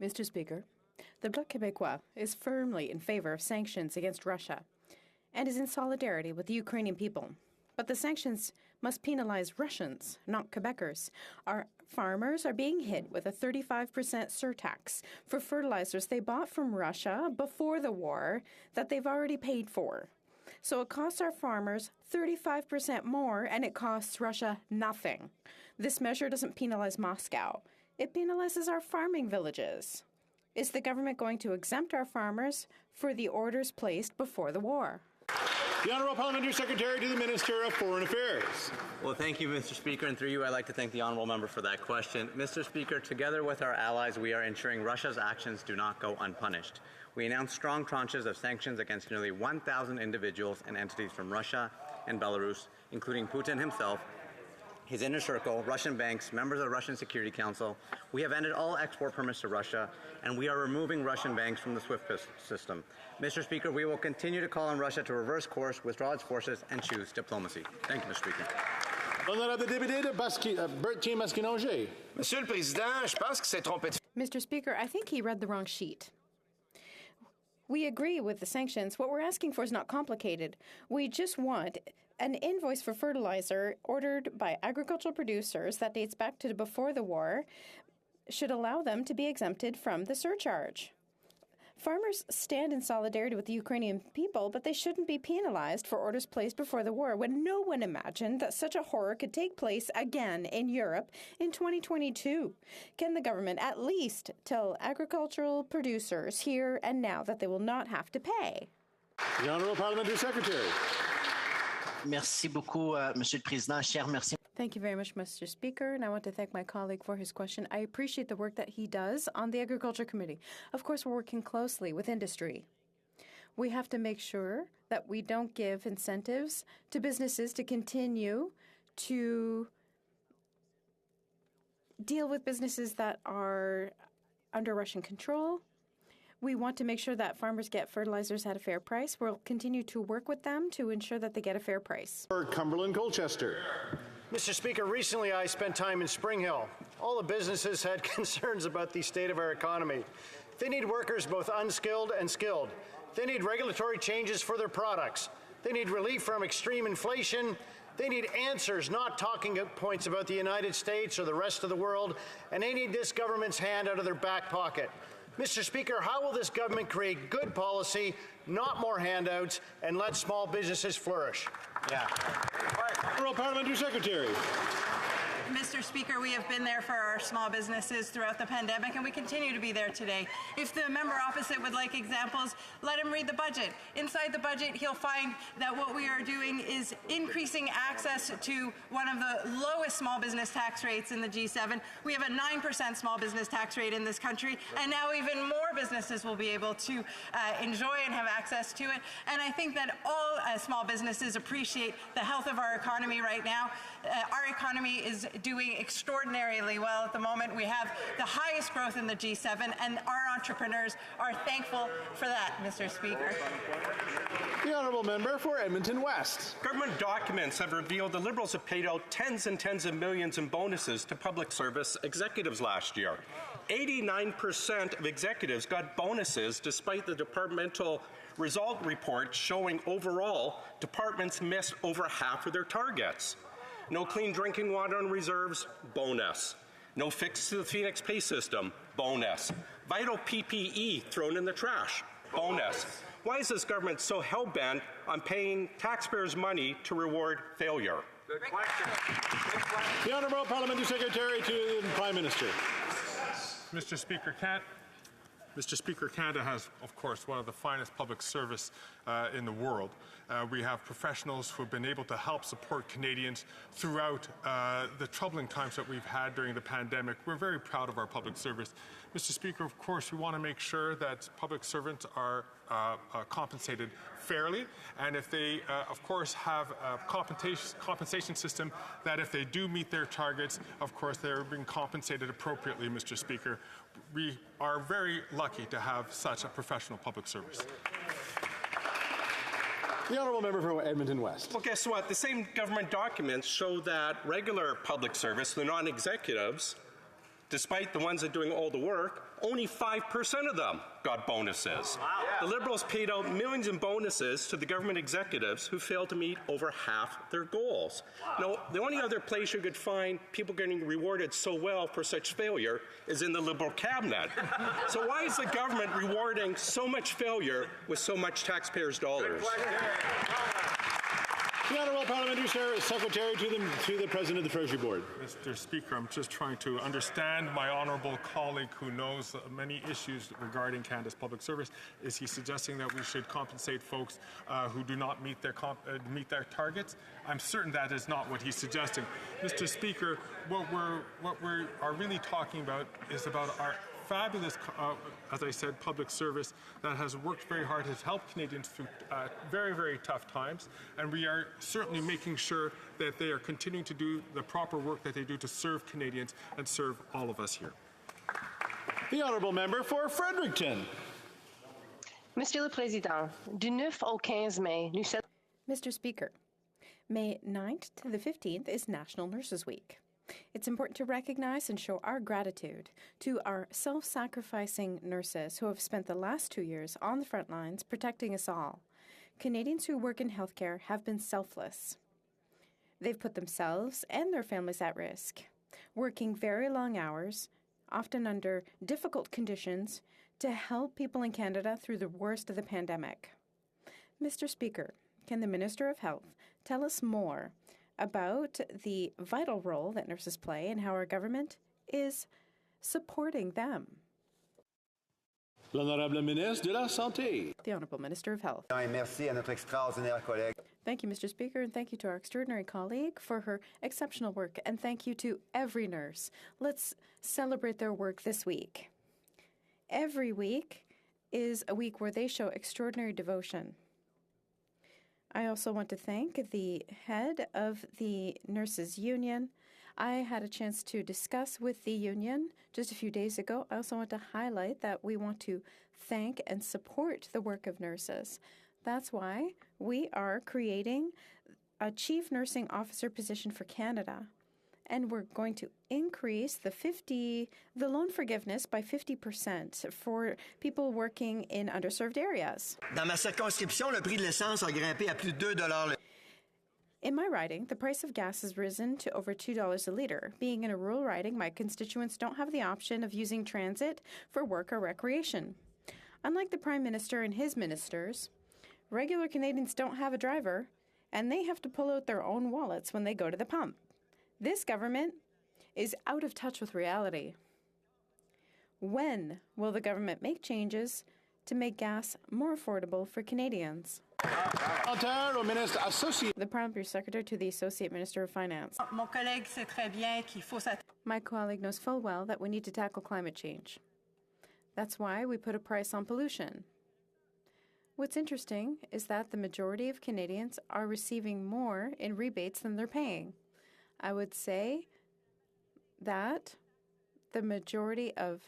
Mr. Speaker, the Bloc Québécois is firmly in favor of sanctions against Russia and is in solidarity with the Ukrainian people. But the sanctions must penalize Russians, not Quebecers. Our farmers are being hit with a 35% surtax for fertilizers they bought from Russia before the war that they've already paid for. So it costs our farmers 35% more, and it costs Russia nothing. This measure doesn't penalize Moscow. It penalizes our farming villages. Is the government going to exempt our farmers for the orders placed before the war? The Honourable Parliamentary Secretary to the Minister of Foreign Affairs. Well, thank you, Mr. Speaker, and through you, I'd like to thank the honourable member for that question. Mr. Speaker, together with our allies, we are ensuring Russia's actions do not go unpunished. We announced strong tranches of sanctions against nearly 1,000 individuals and entities from Russia and Belarus, including Putin himself, his inner circle, Russian banks, members of the Russian Security Council. We have ended all export permits to Russia, and we are removing Russian banks from the SWIFT system. Mr. Speaker, we will continue to call on Russia to reverse course, withdraw its forces, and choose diplomacy. Thank you, Mr. Speaker. L'honorable député Berthier Masquinongé. Monsieur le Président, je pense que c'est trompé. Mr. Speaker, I think he read the wrong sheet. We agree with the sanctions. What we're asking for is not complicated. We just want an invoice for fertilizer ordered by agricultural producers that dates back to before the war should allow them to be exempted from the surcharge. Farmers stand in solidarity with the Ukrainian people, but they shouldn't be penalized for orders placed before the war when no one imagined that such a horror could take place again in Europe in 2022. Can the government at least tell agricultural producers here and now that they will not have to pay? The Honourable Parliamentary Secretary. Merci beaucoup, Monsieur le Président. Cher, merci. Thank you very much, Mr. Speaker, and I want to thank my colleague for his question. I appreciate the work that he does on the Agriculture Committee. Of course, we're working closely with industry. We have to make sure that we don't give incentives to businesses to continue to deal with businesses that are under Russian control. We want to make sure that farmers get fertilizers at a fair price. We'll continue to work with them to ensure that they get a fair price. For Cumberland Colchester. Mr. Speaker, recently I spent time in Spring Hill. All the businesses had concerns about the state of our economy. They need workers both unskilled and skilled. They need regulatory changes for their products. They need relief from extreme inflation. They need answers, not talking points about the United States or the rest of the world. And they need this government's hand out of their back pocket. Mr. Speaker, how will this government create good policy, not more handouts, and let small businesses flourish? Honourable Parliamentary Secretary. Mr. Speaker, we have been there for our small businesses throughout the pandemic, and we continue to be there today. If the member opposite would like examples, let him read the budget. Inside the budget, he'll find that what we are doing is increasing access to one of the lowest small business tax rates in the G7. We have a 9% small business tax rate in this country, and now even more businesses will be able to enjoy and have access to it. And I think that all small businesses appreciate the health of our economy right now. Our economy is doing extraordinarily well at the moment. We have the highest growth in the G7, and our entrepreneurs are thankful for that, Mr. Speaker. The honourable member for Edmonton West. Government documents have revealed the Liberals have paid out tens and tens of millions in bonuses to public service executives last year. 89% of executives got bonuses despite the departmental result report showing overall departments missed over half of their targets. No clean drinking water on reserves, bonus. No fix to the Phoenix pay system, bonus. Vital PPE thrown in the trash, bonus. Why is this government so hell-bent on paying taxpayers' money to reward failure? Good question. The Honourable Parliamentary Secretary to the Prime Minister. Mr. Speaker, Canada has, of course, one of the finest public service in the world. We have professionals who have been able to help support Canadians throughout the troubling times that we've had during the pandemic. We're very proud of our public service. Mr. Speaker, of course, we want to make sure that public servants are compensated fairly, and if they, of course, have a compensation system that if they do meet their targets, of course, they're being compensated appropriately, Mr. Speaker. We are very lucky to have such a professional public service. The honourable member for Edmonton West. Well, guess what? The same government documents show that regular public service, the non-executives, despite the ones that are doing all the work, only 5% of them got bonuses. Wow. The Liberals paid out millions in bonuses to the government executives who failed to meet over half their goals. Wow. Now, the only other place you could find people getting rewarded so well for such failure is in the Liberal cabinet. So why is the government rewarding so much failure with so much taxpayers' dollars? The Honourable Parliamentary Secretary to the President of the Treasury Board. Mr. Speaker, I'm just trying to understand my honourable colleague who knows many issues regarding Canada's public service. Is he suggesting that we should compensate folks who do not meet their targets? I'm certain that is not what he's suggesting. Mr. Speaker, what we are really talking about is about our fabulous, as I said, public service that has worked very hard, has helped Canadians through very, very tough times, and we are certainly making sure that they are continuing to do the proper work that they do to serve Canadians and serve all of us here. The honourable member for Fredericton. Monsieur le Président, du 9 au 15 mai, nous Mr. Speaker, May 9th to the 15th is National Nurses Week. It's important to recognize and show our gratitude to our self-sacrificing nurses who have spent the last 2 years on the front lines protecting us all. Canadians who work in healthcare have been selfless. They've put themselves and their families at risk, working very long hours, often under difficult conditions, to help people in Canada through the worst of the pandemic. Mr. Speaker, can the Minister of Health tell us more about the vital role that nurses play and how our government is supporting them? L'Honorable Ministre de la Santé. The Honourable Minister of Health. Merci à notre extraordinaire collègue. Thank you, Mr. Speaker, and thank you to our extraordinary colleague for her exceptional work, and thank you to every nurse. Let's celebrate their work this week. Every week is a week where they show extraordinary devotion. I also want to thank the head of the Nurses Union. I had a chance to discuss with the union just a few days ago. I also want to highlight that we want to thank and support the work of nurses. That's why we are creating a Chief Nursing Officer position for Canada. And we're going to increase the loan forgiveness by 50% for people working in underserved areas. Dans ma circonscription, le prix de l'essence a grimpé à plus de $2. In my riding, the price of gas has risen to over $2 a litre. Being in a rural riding, my constituents don't have the option of using transit for work or recreation. Unlike the Prime Minister and his ministers, regular Canadians don't have a driver, and they have to pull out their own wallets when they go to the pump. This government is out of touch with reality. When will the government make changes to make gas more affordable for Canadians? The Parliamentary Secretary to the Associate Minister of Finance. My colleague knows full well that we need to tackle climate change. That's why we put a price on pollution. What's interesting is that the majority of Canadians are receiving more in rebates than they're paying. I would say that the majority of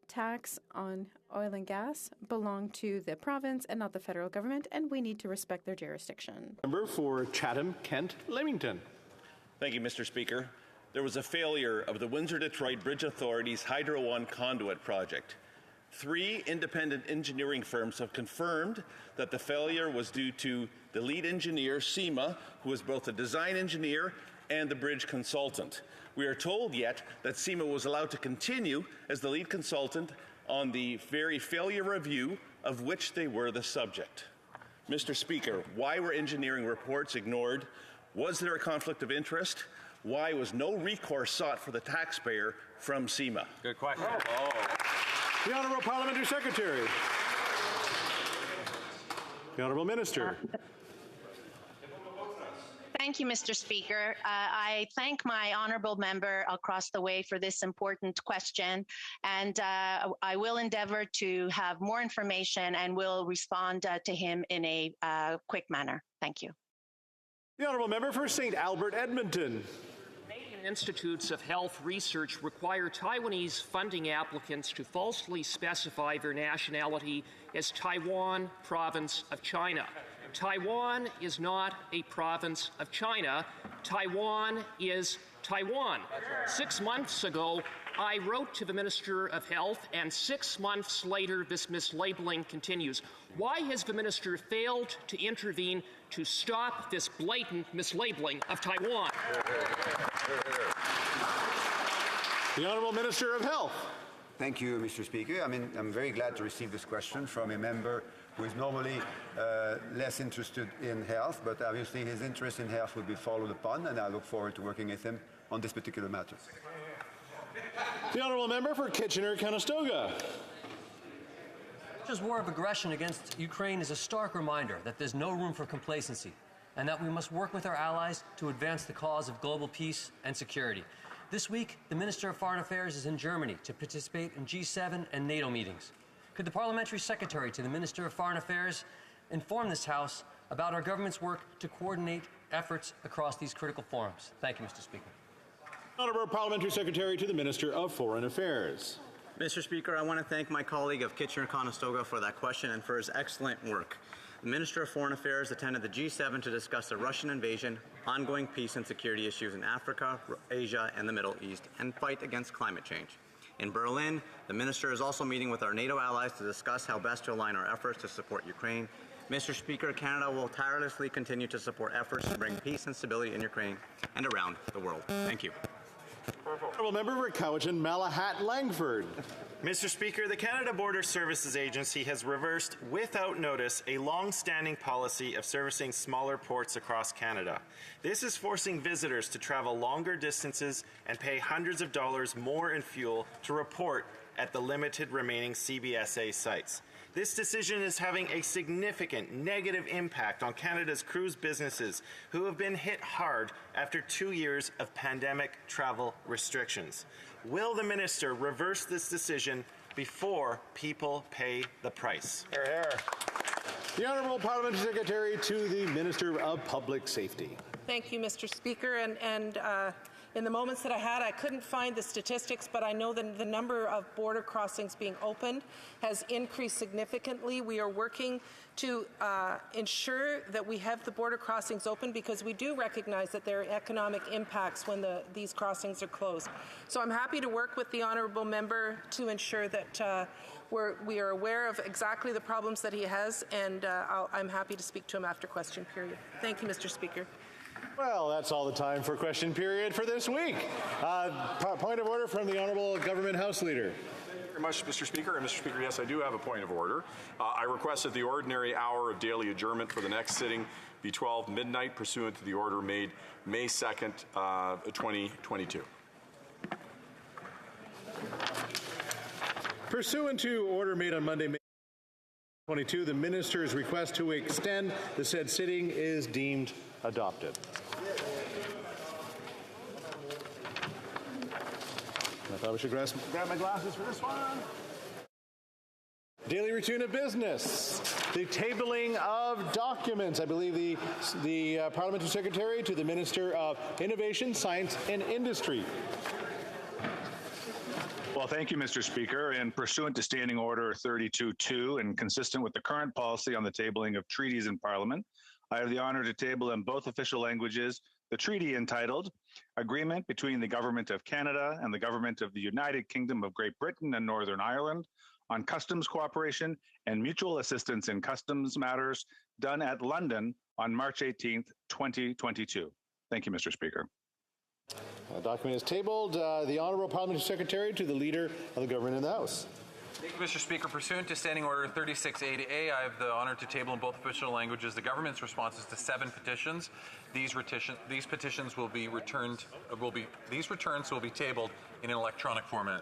tax on oil and gas belong to the province and not the federal government, and we need to respect their jurisdiction. Member for Chatham, Kent, Leamington. Thank you, Mr. Speaker. There was a failure of the Windsor-Detroit Bridge Authority's Hydro One conduit project. 3 independent engineering firms have confirmed that the failure was due to the lead engineer, SEMA, who was both the design engineer and the bridge consultant. We are told yet that SEMA was allowed to continue as the lead consultant on the very failure review of which they were the subject. Mr. Speaker, why were engineering reports ignored? Was there a conflict of interest? Why was no recourse sought for the taxpayer from SEMA? Good question. The Honourable Parliamentary Secretary. The Honourable Minister. Thank you, Mr. Speaker. I thank my honourable member across the way for this important question, and I will endeavour to have more information and will respond to him in a quick manner. Thank you. The Honourable Member for St. Albert, Edmonton. Canadian Institutes of Health Research require Taiwanese funding applicants to falsely specify their nationality as Taiwan Province of China. Taiwan is not a province of China. Taiwan is Taiwan. 6 months ago, I wrote to the Minister of Health, and 6 months later, this mislabeling continues. Why has the Minister failed to intervene to stop this blatant mislabeling of Taiwan? The Honourable Minister of Health. Thank you, Mr. Speaker. I'm very glad to receive this question from a member who is normally less interested in health, but obviously his interest in health will be followed upon, and I look forward to working with him on this particular matter. The Honourable Member for Kitchener-Conestoga. Russia's war of aggression against Ukraine is a stark reminder that there's no room for complacency and that we must work with our allies to advance the cause of global peace and security. This week, the Minister of Foreign Affairs is in Germany to participate in G7 and NATO meetings. Could the Parliamentary Secretary to the Minister of Foreign Affairs inform this House about our government's work to coordinate efforts across these critical forums? Thank you, Mr. Speaker. Honourable Parliamentary Secretary to the Minister of Foreign Affairs. Mr. Speaker, I want to thank my colleague of Kitchener-Conestoga for that question and for his excellent work. The Minister of Foreign Affairs attended the G7 to discuss the Russian invasion, ongoing peace and security issues in Africa, Asia, and the Middle East, and fight against climate change. In Berlin, the Minister is also meeting with our NATO allies to discuss how best to align our efforts to support Ukraine. Mr. Speaker, Canada will tirelessly continue to support efforts to bring peace and stability in Ukraine and around the world. Thank you. Honourable Member for Cowichan-Malahat-Langford. Mr. Speaker, the Canada Border Services Agency has reversed without notice a long-standing policy of servicing smaller ports across Canada. This is forcing visitors to travel longer distances and pay hundreds of dollars more in fuel to report at the limited remaining CBSA sites. This decision is having a significant negative impact on Canada's cruise businesses, who have been hit hard after 2 years of pandemic travel restrictions. Will the Minister reverse this decision before people pay the price? Hear, hear. The Honourable Parliamentary Secretary to the Minister of Public Safety. Thank you, Mr. Speaker. And in the moments that I had, I couldn't find the statistics, but I know that the number of border crossings being opened has increased significantly. We are working to ensure that we have the border crossings open because we do recognize that there are economic impacts when these crossings are closed. So I'm happy to work with the honourable member to ensure that we are aware of exactly the problems that he has, and I'm happy to speak to him after question period. Thank you, Mr. Speaker. Well, that's all the time for question period for this week. Point of order from the Honourable Government House Leader. Thank you very much, Mr. Speaker. And Mr. Speaker, yes, I do have a point of order. I request that the ordinary hour of daily adjournment for the next sitting be 12 midnight pursuant to the order made May 2nd, 2022. Pursuant to order made on Monday, May 22, the Minister's request to extend the said sitting is deemed adopted. I thought we should grab my glasses for this one. Daily routine of business. The tabling of documents. I believe the Parliamentary Secretary to the Minister of Innovation, Science and Industry. Well, thank you, Mr. Speaker. And pursuant to Standing Order 32.2 and consistent with the current policy on the tabling of treaties in Parliament, I have the honor to table in both official languages the treaty entitled Agreement between the Government of Canada and the Government of the United Kingdom of Great Britain and Northern Ireland on customs cooperation and mutual assistance in customs matters, done at London on March 18th, 2022. Thank you, Mr. Speaker. The document is tabled. The Honourable Parliamentary Secretary to the Leader of the Government in the House. Thank you, Mr. Speaker. Pursuant to Standing Order 36A, I have the honor to table in both official languages the government's responses to 7 petitions. These petitions will be returned. These returns will be tabled in an electronic format.